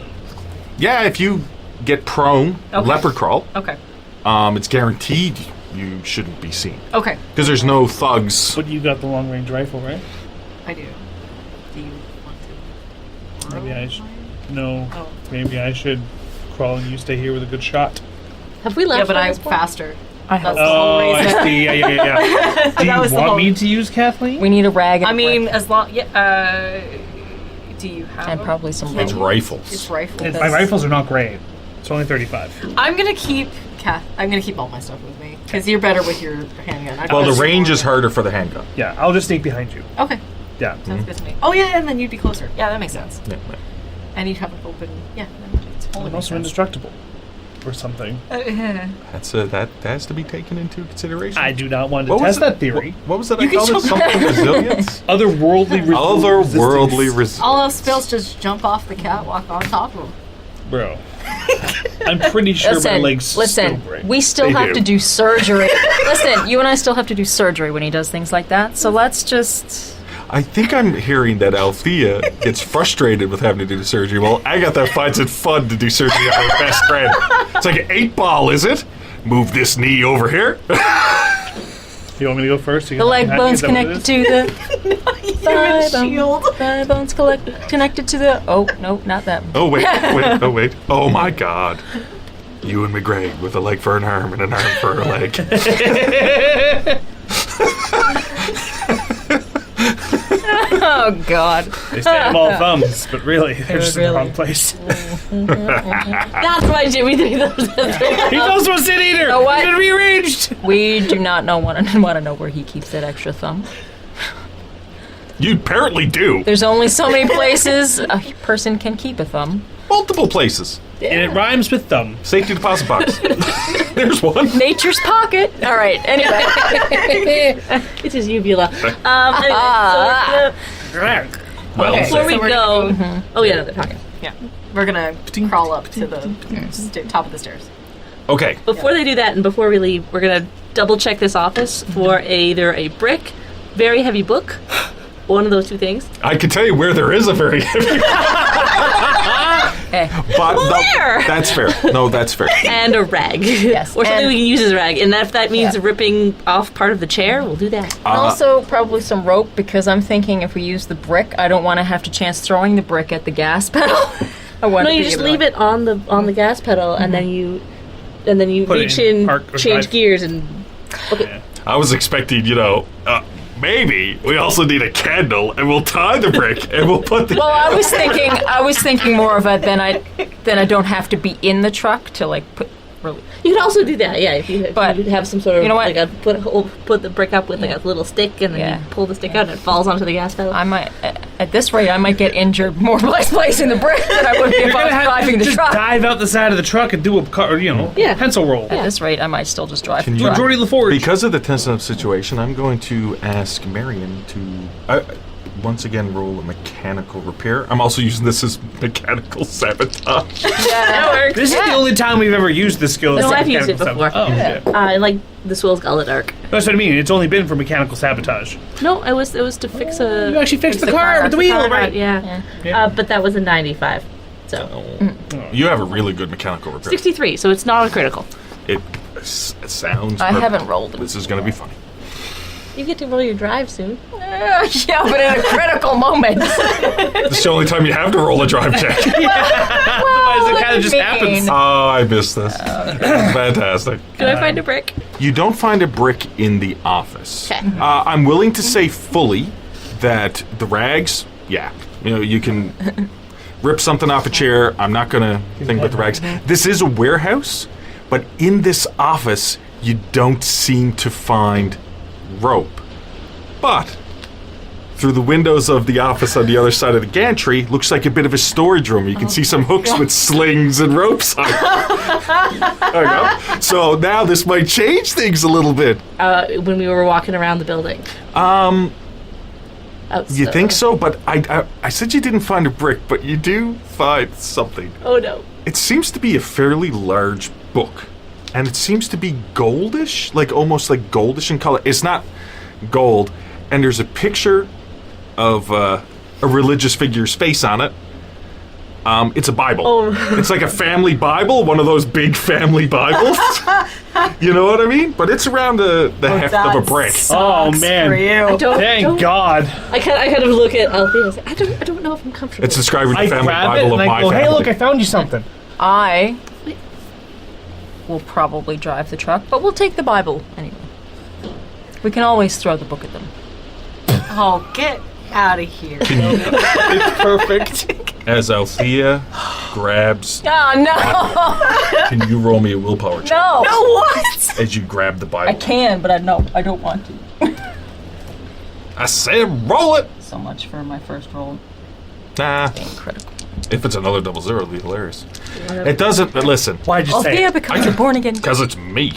Yeah, if you get prone, Okay. leopard crawl, Okay. it's guaranteed you shouldn't be seen. Okay. Because there's no thugs. But you got the long range rifle, right? I do. Do you want to? Maybe I should. No. Oh. Maybe I should crawl and you stay here with a good shot. Have we left? Yeah, but at I'm this point? faster. I hope. That's the whole Oh, reason. I see. Yeah. Do That was you the want whole- me to use Kathleen? We need a rag. And I a mean, brick. as long. Yeah. Do you have? And them? probably some It's rope. rifles. It's rifle. My rifles are not great. It's only 35. I'm gonna keep all my stuff with me because you're better with your handgun. I Well, got the range is smaller. harder for the handgun. Yeah, I'll just sneak behind you. Okay, Yeah. sounds good to me. Oh yeah, and then you'd be closer. Yeah, that makes sense. Yeah. And you'd have it open. Yeah, it's I'm totally also makes indestructible. Or something. That's that has to be taken into consideration. I do not want to What was test it? that theory. What was that? You I can called it still- something resilience. Otherworldly Otherworldly resistance. All those spells just jump off the catwalk on top of them. Bro. I'm pretty sure my legs still Listen, break. we still They have do. to do surgery. Listen, you and I still have to do surgery when he does things like that. So let's just. I think I'm hearing that Althea gets frustrated with having to do the surgery. Well, Agatha finds it fun to do surgery on her best friend. It's like an 8-ball, is it? Move this knee over here. You want me to go first? The leg bone's connected to the thigh shield. Thigh bone's connected to the. Oh no, not that. Oh wait. Oh my God. You and McGregor with a leg for an arm and an arm for a leg. Oh God. They say I'm all thumbs, but really, they're just in the really. wrong place. That's why Jimmy did those. He's also a sin eater! know what? He's been rearranged! We do not want to know where he keeps that extra thumb. You apparently do. There's only so many places a person can keep a thumb. Multiple places. And it rhymes with thumb. Safety deposit box. There's one. Nature's pocket. All right. Anyway. It's his uvula. Anyway, Well, Okay. before we So we're go, gonna oh yeah, no, they're talking. Yeah, we're gonna crawl up to the top of the stairs. Okay. Before they do that, and before we leave, we're gonna double check this office for either a brick, very heavy book, one of those two things. I can tell you where there is a very heavy. But Where? that's fair. No, that's fair. And a rag. Yes, or something and- we can use as a rag. And if that means Yeah. ripping off part of the chair, we'll do that. And also probably some rope because I'm thinking if we use the brick, I don't want to have to chance throwing the brick at the gas pedal. I want No, to you be just able to, leave it on the gas pedal, and then you Put it reach in in, park or change drive. gears, and I was expecting, maybe we also need a candle, and we'll tie the brick, and we'll put the. Well, I was thinking more of it than I don't have to be in the truck to like put. Really. you can also do that. Yeah, if you But, have some sort of you know what? like put the brick up with like a little stick, and then Yeah. you pull the stick out, and it falls onto the gas pedal. I might at this rate I might get injured more by placing the brick than I would if I was driving the just truck. dive out the side of the truck and do a car, Yeah. pencil roll. At this rate, I might still just drive Can the you- truck. Jordy LaForge. Because of the tensive situation, I'm going to ask Marion to once again roll a mechanical repair. I'm also using this as mechanical sabotage. that works. This is the only time we've ever used this skill. No, as I've used it mechanical before. sabotage. Oh, I like the Swill's Gullet Arc. that's what I mean. It's only been for mechanical sabotage. No, it was to fix a. You actually fixed the car car, with the the wheel, car, right? Yeah. Yeah. But that was a 95. So You have a really good mechanical repair. 63. So it's not a critical. It sounds. I perfect. haven't rolled it. This is going to be funny. You get to roll your drive soon. Yeah, but in a critical moment. This is the only time you have to roll a drive check. Otherwise, it kind of just happens. Oh, I missed this. Fantastic. Do I find a brick? You don't find a brick in the office. Okay. I'm willing to say fully that the rags, you can rip something off a chair. I'm not going to think about the rags. This is a warehouse, but in this office, you don't seem to find rope. But through the windows of the office on the other side of the gantry, looks like a bit of a storage room. You can see some hooks with slings and ropes on it. There you go. So now this might change things a little bit. When we were walking around the building. You think so? But I said you didn't find a brick, but you do find something. Oh no. It seems to be a fairly large book. And it seems to be goldish, like almost like goldish in color. It's not gold. And there's a picture of a religious figure's face on it. It's a Bible. Oh. It's like a family Bible, one of those big family Bibles. You know what I mean? But it's around the heft of a brick. Oh man! For you. Thank God! I kind of look at Althea and say, I don't know if I'm comfortable. It's described as I the family grab it Bible and of I my go, family. "Hey, look! I found you something." I will probably drive the truck, but we'll take the Bible anyway. We can always throw the book at them. Oh, get out of here. It's perfect. As Althea grabs, Oh, no! can you roll me a willpower check? No! What? As you grab the Bible. I can, but I don't want to. I said roll it! So much for my first roll Nah. being critical. If it's another 0-0, it'll be hilarious. It doesn't, but listen. Why'd you say Althea it? becomes a born again. Because it's me.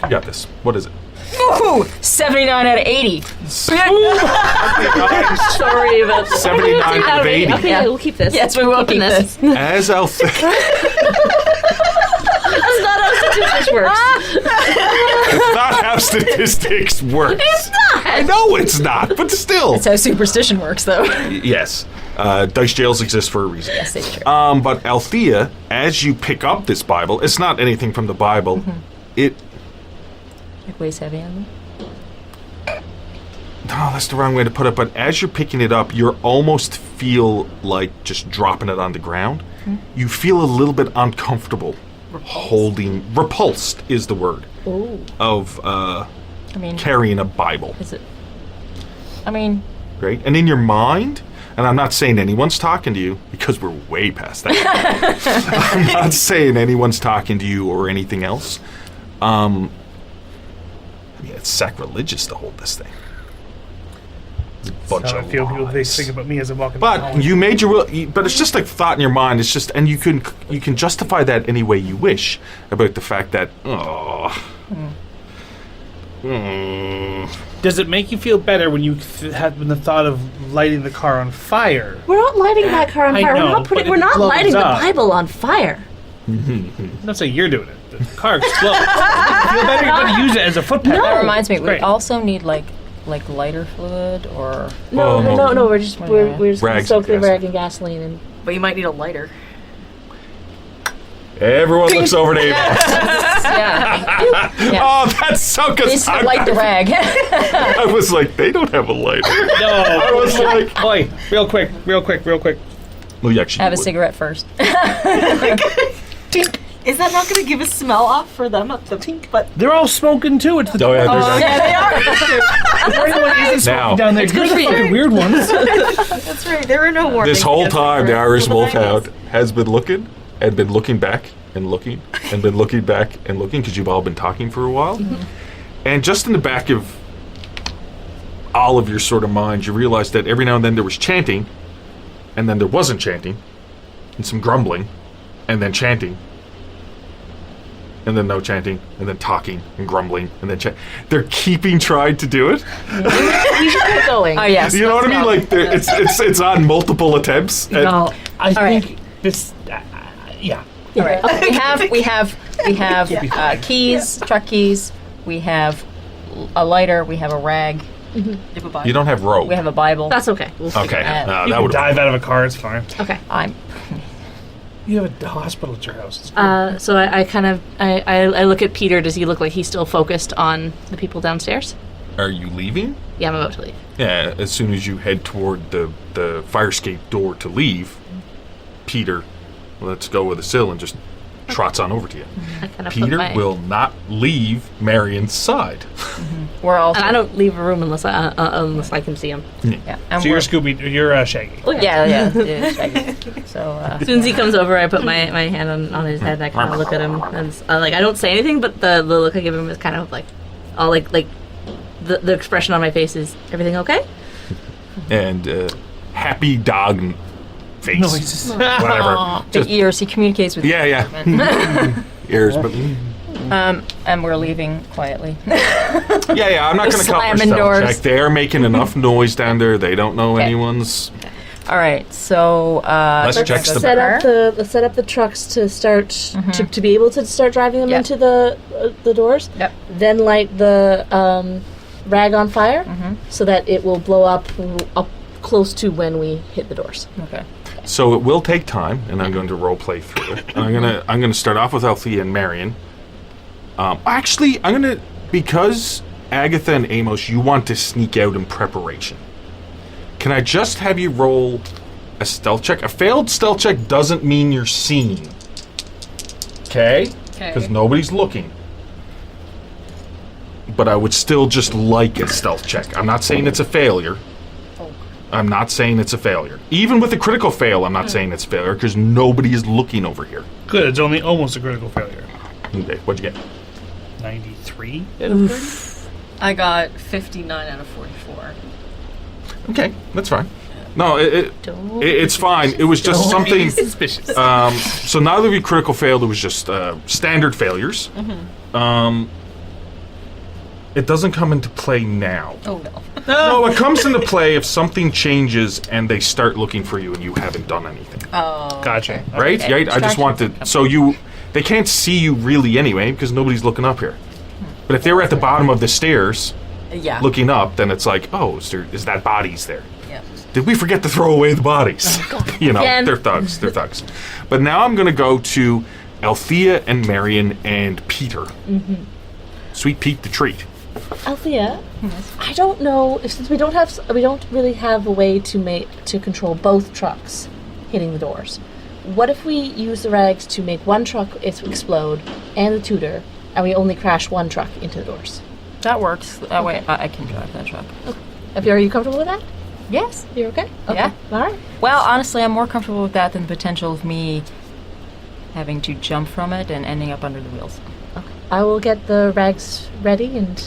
You got this. What is it? Ooh, 79 out of 80. Sorry about that. 79 out of 80. Okay, Yeah. we'll keep this. Yes, we will Open keep this. As Althea... That's not how statistics works. It's not how statistics work. It's not. I know it's not, but still. That's how superstition works, though. Yes. Dice jails exist for a reason. Yes, it's true. But Althea, as you pick up this Bible, it's not anything from the Bible. It... It weighs heavy on me. No, that's the wrong way to put it, but as you're picking it up, you almost feel like just dropping it on the ground. You feel a little bit uncomfortable holding... Repulsed is the word. Ooh. Of I mean, carrying a Bible. is it? I mean, Right? And in your mind, and I'm not saying anyone's talking to you, because we're way past that. I'm not saying anyone's talking to you or anything else. I mean, it's sacrilegious to hold this thing. It's a bunch So I of feel people they lies. think about me as I'm walking. down the But hallway. you made your will. But it's just like thought in your mind. It's just, and you can justify that any way you wish about the fact that. Does it make you feel better when you have the thought of lighting the car on fire? We're not lighting that car on I fire. know, we're not but we're it not blows lighting up. the Bible on fire. I'm not saying you're doing it. The car explodes. You feel better? You're going to use it as a footpath. that reminds me, we Great. also need like lighter fluid or... No, Oh. no. We're just we're just gonna Rags soak the and rag in gasoline and. But you might need a lighter. Everyone looks over to Ava. Yeah. Oh, that's so good. Please light the rag. I was like, they don't have a lighter. No. I was like, Oi, real quick. well, you actually Have a would. cigarette first. Is that not going to give a smell off for them? But They're all smoking too. It's the Oh, yeah, there's yeah, they are. If anyone isn't smoking Now. down there. You're the fucking weird ones. That's right. There are no warnings. This whole against time, the cigarettes. Irish Well, then I Wolfhound has been looking and been looking back and looking and been looking back and looking because you've all been talking for a while. And just in the back of all of your sort of minds, you realize that every now and then there was chanting, and then there wasn't chanting, and some grumbling, and then chanting, and then no chanting, and then talking and grumbling, and then they're keeping trying to do it. We should get going. Oh, yes. You know what I mean? No. Like it's on multiple attempts. and- No, I right. think this. Yeah. All right. We have keys, truck keys. We have a lighter. We have a rag. You have a Bible. You don't have rope. We have a Bible. That's okay. We'll figure Okay, it Uh, You that can would dive out of a car. It's fine. out. Okay. I'm. You have a hospital at your house. It's cool. So I kind of I look at Peter. Does he look like he's still focused on the people downstairs? Are you leaving? Yeah, I'm about to leave. Yeah, as soon as you head toward the fire escape door to leave, Peter lets go of the sill and just trots on over to you. I kind of Peter will not leave Marion's side. We're all. And I don't leave a room unless I can see him. Yeah. And So you're we're, Scooby. You're Shaggy. yeah. Shaggy. So. As soon as he comes over, I put my hand on his head and I kind of look at him. And I don't say anything, but the look I give him is kind of like, all like the expression on my face is, everything okay? And happy dog face. Noises. Whatever. Big ears. He communicates with. Yeah. Ears, but And we're leaving quietly. yeah. I'm not going to call for Slamming stealth doors. check. They're making enough noise down there. They don't know Okay. anyone's. All right. So. Let's check the- Set up the trucks to start to be able to start driving them Yep. into the doors. Yep. Then light the rag on fire so that it will blow up close to when we hit the doors. Okay. So it will take time, and I'm going to role play through it. And I'm gonna start off with Althea and Marion. Actually, I'm gonna, because Agatha and Amos, you want to sneak out in preparation. Can I just have you roll a stealth check? A failed stealth check doesn't mean you're seen. Okay? Because nobody's looking. But I would still just like a stealth check. I'm not saying it's a failure. I'm not saying it's a failure. Even with a critical fail, I'm not saying it's a failure because nobody is looking over here. Good, it's only almost a critical failure. Okay, what'd you get? 93? I got 59 out of 44. Okay, that's fine. No, it's fine. It was just something. Suspicious. So neither of you critical failed. It was just standard failures. It doesn't come into play now. Oh no. No, it comes into play if something changes and they start looking for you and you haven't done anything. Oh. Gotcha. Okay. Right? Okay. Yeah, I just want to. So they can't see you really anyway because nobody's looking up here. But if they were at the bottom of the stairs Yeah. looking up, then it's like, oh, is that bodies there? Yeah. Did we forget to throw away the bodies? You know, Again. they're thugs. They're thugs. But now I'm going to go to Althea and Marion and Peter. Sweet Pete the treat. Althea, I don't know if, since we don't really have a way to control both trucks hitting the doors. What if we use the rags to make one truck explode and the tutor, and we only crash one truck into the doors? That works. That way I can drive that truck. Are you comfortable with that? Yes. You're okay? Okay. Yeah. All right. Well, honestly, I'm more comfortable with that than the potential of me having to jump from it and ending up under the wheels. Okay. I will get the rags ready and.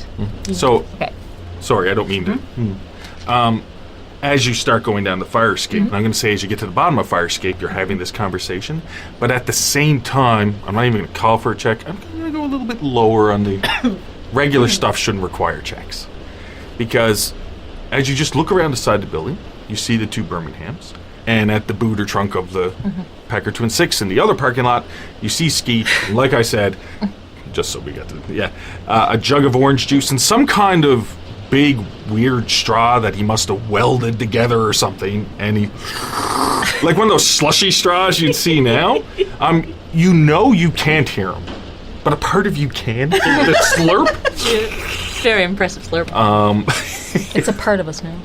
So, Okay. sorry, I don't mean to. As you start going down the fire escape, and I'm going to say as you get to the bottom of fire escape, you're having this conversation, but at the same time, I'm not even going to call for a check. I'm going to go a little bit lower on the regular stuff. Shouldn't require checks, because as you just look around the side of the building, you see the two Birminghams, and at the boot or trunk of the Packer Twin 6 in the other parking lot, you see Skeet. And like I said, just so we get to a jug of orange juice and some kind of big weird straw that he must have welded together or something, and he like one of those slushy straws you'd see now. You know you can't hear him, but a part of you can. The slurp. Very impressive slurp. It's a part of us now.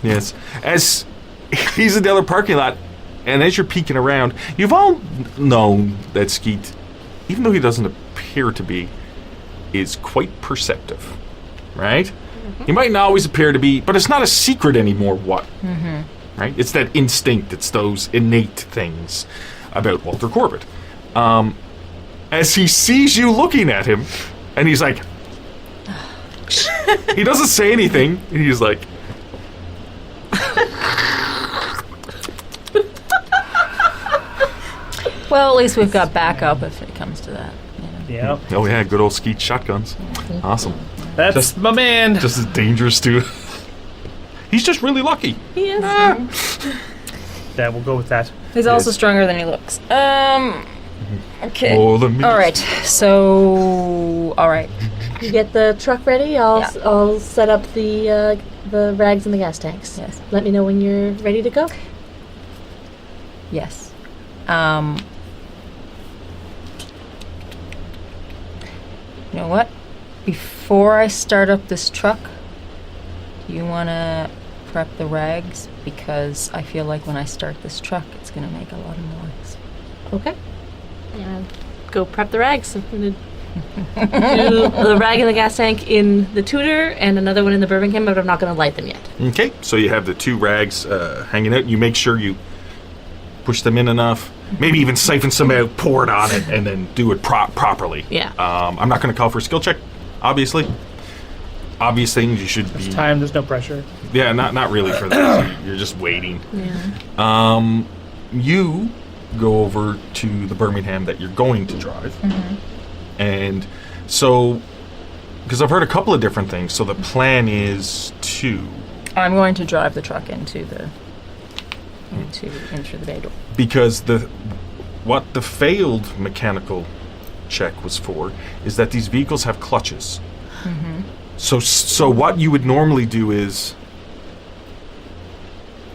Yes, as he's in the other parking lot, and as you're peeking around, you've all known that Skeet, even though he doesn't appear to be, is quite perceptive. Right? He might not always appear to be, but it's not a secret anymore what. Right? It's that instinct, it's those innate things about Walter Corbett. As he sees you looking at him, and he's like, he doesn't say anything, and he's like, Well, at least we've got backup if it comes to that. You know? Yeah. oh yeah, good old Skeet shotguns. Awesome. That's my man. Just as dangerous too. He's just really lucky. He is. Yeah, we'll go with that. He's also stronger than he looks. Okay. Oh, the meat. All right. So, all right. You get the truck ready. I'll Yeah. I'll set up the rags and the gas tanks. Yes. Let me know when you're ready to go. Yes. You know what? Before I start up this truck, do you want to prep the rags? Because I feel like when I start this truck, it's going to make a lot of noise. Okay. Go prep the rags. I'm gonna do the rag in the gas tank in the Tudor and another one in the Birmingham, but I'm not going to light them yet. Okay, so you have the two rags hanging out. You make sure you push them in enough. Maybe even siphon some out, pour it on it, and then do it properly. Yeah. I'm not going to call for a skill check, obviously. Obvious things you should be. Time, there's no pressure. Yeah, not really for this. You're just waiting. Yeah. You go over to the Birmingham that you're going to drive. And so, because I've heard a couple of different things, so the plan is to... I'm going to drive the truck into the bay door. Because what the failed mechanical check was for is that these vehicles have clutches. So what you would normally do is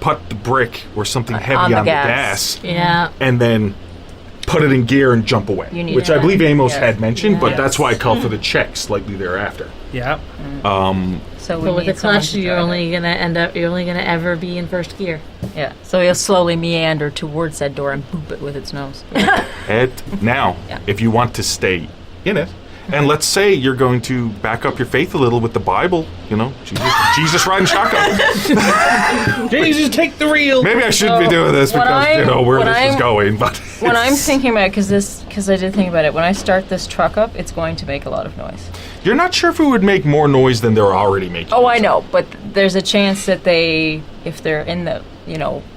put the brick or something heavy on on the the gas. gas, Yeah. and then put it in gear and jump away. You need Which I that. believe Amos Yes. had mentioned, but Yes. that's why I called for the check slightly thereafter. Yeah. So we But with need the someone clutch, to you're drive only gonna ever be in first gear. it. Yeah. So he'll slowly meander towards that door and boop it with its nose. Now, Yeah. if you want to stay in it, and let's say you're going to back up your faith a little with the Bible, Jesus riding shotgun. Jesus, take the reel. Maybe I shouldn't be doing this when because I'm- where when this is I'm- going. But When I'm thinking about it, because I did think about it, when I start this truck up, it's going to make a lot of noise. you're not sure if it would make more noise than they're already making. Oh, I know, but there's a chance that if they're in the,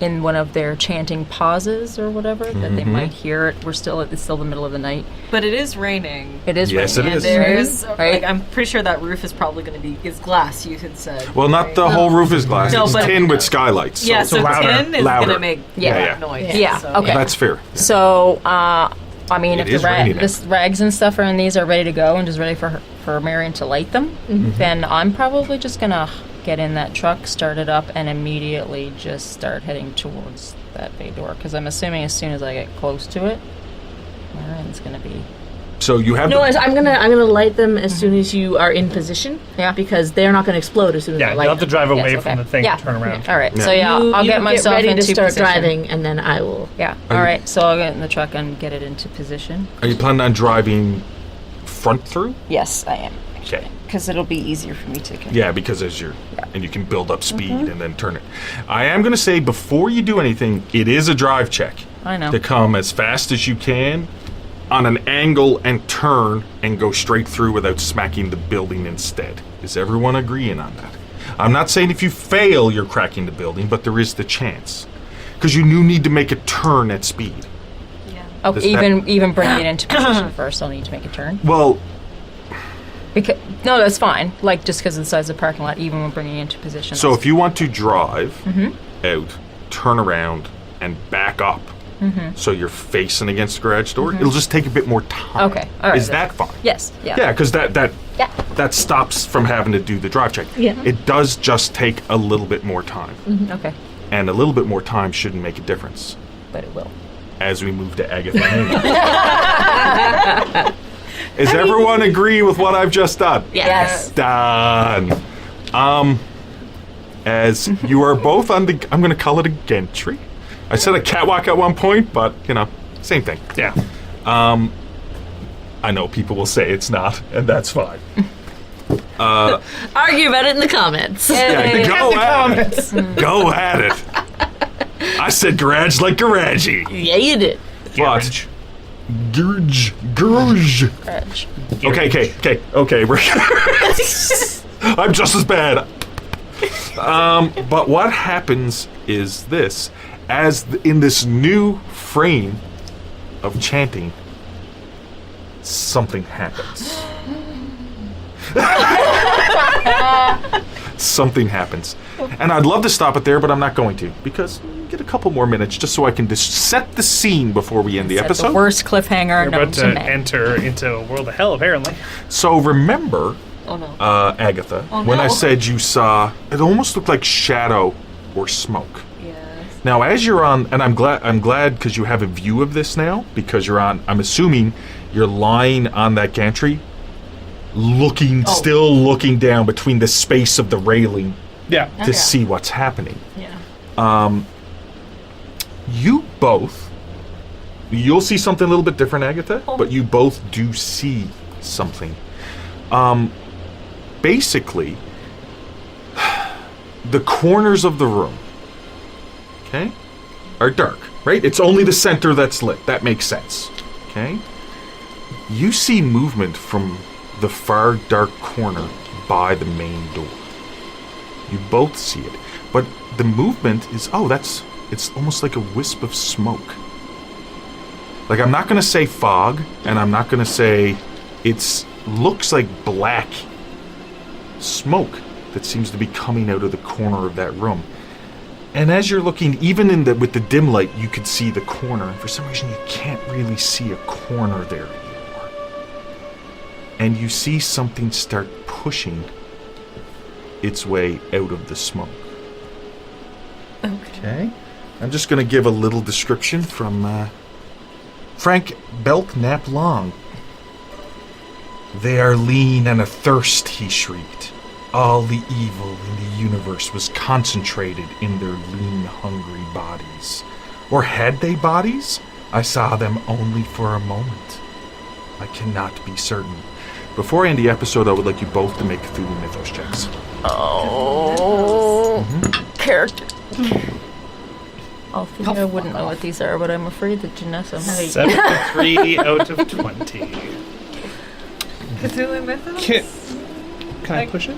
in one of their chanting pauses or whatever, that they might hear it. It's still the middle of the night. But it is raining. It is Yes, raining. it is. There's, Right? I'm pretty sure that roof is probably going to be glass. You had said. Well, not the whole roof is glass. No, it's but- tin with skylights. Yeah, so louder. tin is Louder. going to make Yeah. that noise. Yeah, so. okay. That's fair. So, I mean, It if is the raining now. rags and stuff are in these are ready to go and just ready for Marion to light them, then I'm probably just gonna get in that truck, start it up, and immediately just start heading towards that bay door. Because I'm assuming as soon as I get close to it, Marion's gonna be. So you have No, the- I'm gonna light them as soon as you are in position. Yeah. Because they're not gonna explode as soon as Yeah, I you'll light have to them. drive away Yes, from okay. the thing Yeah. and turn around. All right, Yeah. so yeah, I'll You get myself ready into to start position. driving, and then I will. Yeah. Are All you- right, so I'll get in the truck and get it into position. Are you planning on driving front through? Yes, I am. Okay. Because it'll be easier for me to. Yeah, because and you can build up speed and then turn it. I am going to say before you do anything, it is a drive check. I know. To come as fast as you can on an angle and turn and go straight through without smacking the building instead. Is everyone agreeing on that? I'm not saying if you fail, you're cracking the building, but there is the chance. Because you do need to make a turn at speed. Oh, Does that- even bringing it into position first, I'll need to make a turn. Well, Because no, that's fine. Like just because of the size of the parking lot, even when bringing it into position. so if you want to drive out, turn around, and back up, so you're facing against the garage door, it'll just take a bit more time. Okay, all right, Is that fine? yes, yeah, Yeah, because yeah, that stops from having to do the drive check. Yeah. It does just take a little bit more time. okay, And a little bit more time shouldn't make a difference but it will. as we move to Agatha. Does everyone agree with what I've just done? Yes. Done. As you are both on the, I'm going to call it a gantry. I said a catwalk at one point, but, same thing. Yeah. I know people will say it's not, and that's fine. Argue about it in the comments. Yeah, go at it. Go at it. I said garage like garagey. Yeah, you did. But Gurge. Edge. Okay. We're I'm just as bad. But what happens is this: in this new frame of chanting, something happens. Something happens. And I'd love to stop it there, but I'm not going to, because get a couple more minutes just so I can just set the scene before we end the Set episode. the worst cliffhanger You're known about to to man. enter into a world of hell, apparently. So remember, Oh no. Agatha, Oh, when I no. said you saw, it almost looked like shadow or smoke. Yes. Now, as you're on, and I'm glad because you have a view of this now, because you're on, I'm assuming you're lying on that gantry, still looking down between the space of the railing Yeah. to see what's happening. Yeah. You'll see something a little bit different, Agatha, but you both do see something. Basically, the corners of the room, okay, are dark, right? It's only the center that's lit. That makes sense, okay? You see movement from the far dark corner by the main door. You both see it, but the movement is, it's almost like a wisp of smoke. Like, I'm not going to say fog, and I'm not going to say looks like black smoke that seems to be coming out of the corner of that room. And as you're looking, even with the dim light, you could see the corner. And for some reason, you can't really see a corner there anymore. And you see something start pushing its way out of the smoke. Okay. I'm just going to give a little description from Frank Belknap Long. "They are lean and athirst," he shrieked. "All the evil in the universe was concentrated in their lean, hungry bodies. Or had they bodies? I saw them only for a moment. I cannot be certain." Before I end the episode, I would like you both to make Cthulhu Mythos checks. Oh, character. I wouldn't know what these are, but I'm afraid that Janessa might. 73 out of 20. Cthulhu Mythos? Can I push it?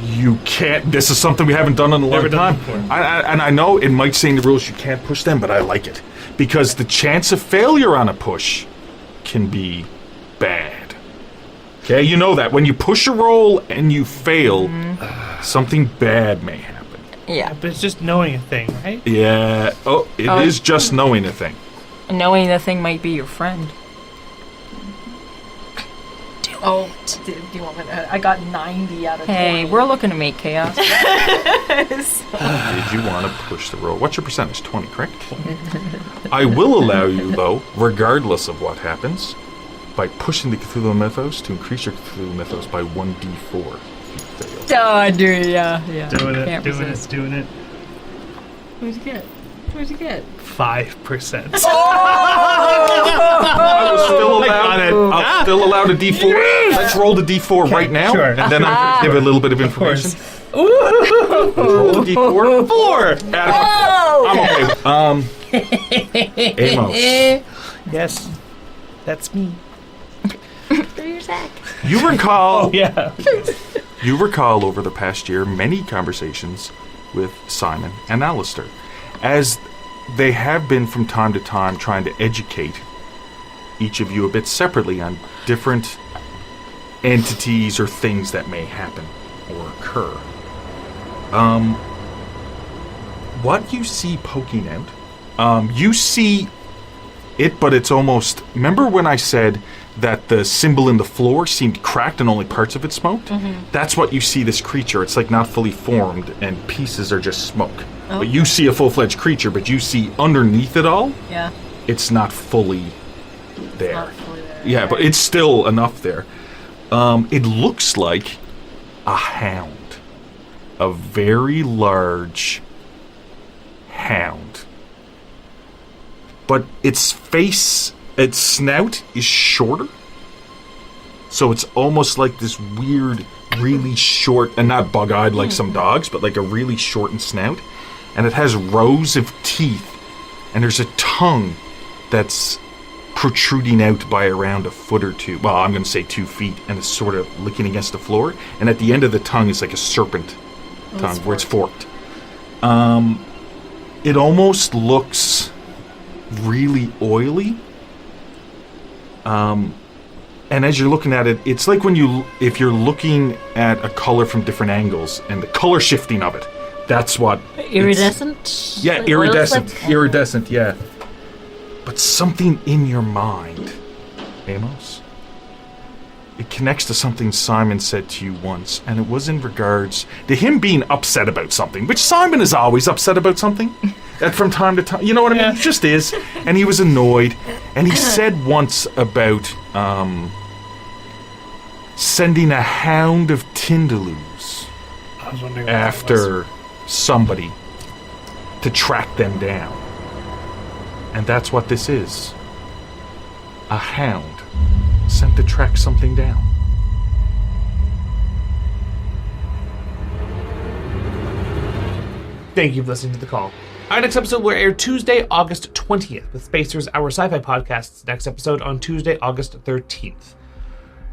You can't. This is something we haven't done in a long Never done time. before. And I know it might say in the rules you can't push them, but I like it. Because the chance of failure on a push can be bad. Okay, you know that. When you push a roll and you fail, something bad may happen. Yeah. But it's just knowing a thing, right? Yeah. Oh, it is just knowing a thing. Knowing the thing might be your friend. Oh, do you want me to? I got 90 out of 20. Hey, we're looking to make chaos. Did you want to push the roll? What's your percentage? 20, correct? I will allow you, though, regardless of what happens, by pushing the Cthulhu Mythos to increase your Cthulhu Mythos by 1d4. Oh, dude, yeah. Doing it, Can't doing resist. it, doing it. What'd you get? What'd you get? 5%. I was still allowed, I'm still allowed a d4. Let's roll the d4 right now, sure. and then I'm going to give a little bit of information. Let's roll the d4. 4! I'm okay. Amos, Yes. That's me. you recall Yeah. You recall over the past year many conversations with Simon and Alistair, as they have been from time to time trying to educate each of you a bit separately on different entities or things that may happen or occur. What you see poking out, you see it, but it's almost... Remember when I said that the symbol in the floor seemed cracked and only parts of it smoked? That's what you see this creature. It's like not fully formed and pieces are just smoke. But you see a full-fledged creature, but you see underneath it all, Yeah. it's not fully there. Not fully there. Yeah, but it's still enough there. It looks like a hound. A very large hound. But its face, its snout is shorter. So it's almost like this weird, really short, and not bug-eyed like some dogs, but like a really shortened snout. And it has rows of teeth. And there's a tongue that's protruding out by around a foot or two. Well, I'm going to say 2 feet, and it's sort of licking against the floor. And at the end of the tongue is like a serpent tongue where it's forked. It almost looks really oily. And as you're looking at it, it's like if you're looking at a color from different angles and the color shifting of it. That's what... Iridescent? Yeah, Like iridescent. oil slick? Iridescent, yeah. But something in your mind, Amos, it connects to something Simon said to you once, and it was in regards to him being upset about something, which Simon is always upset about something. That from time to time, you know what I mean? It just is. And he was annoyed. And he said once about sending a hound of Tindaloos I was wondering what that was. after somebody to track them down. And that's what this is. A hound sent to track something down. Thank you for listening to The Call. Our next episode will air Tuesday, August 20th, with Spacer's Our Sci-Fi Podcast's next episode on Tuesday, August 13th.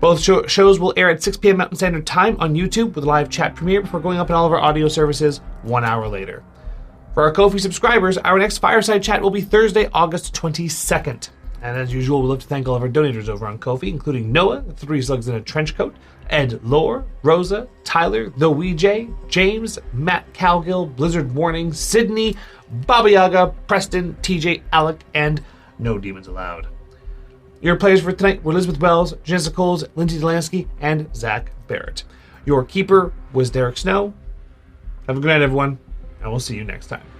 Both shows will air at 6 p.m. Mountain Standard Time on YouTube with a live chat premiere before going up in all of our audio services 1 hour later. For our Ko-fi subscribers, our next Fireside Chat will be Thursday, August 22nd. And as usual, we'd love to thank all of our donators over on Ko-fi, including Noah, 3 Slugs in a Trench Coat, Ed Lore, Rosa, Tyler, The Weejay, James, Matt Cowgill, Blizzard Warning, Sydney, Baba Yaga, Preston, TJ, Alec, and No Demons Allowed. Your players for tonight were Elizabeth Wells, Jessica Coles, Lindsay Delansky, and Zach Barrett. Your keeper was Derek Snow. Have a good night, everyone. and we'll see you next time.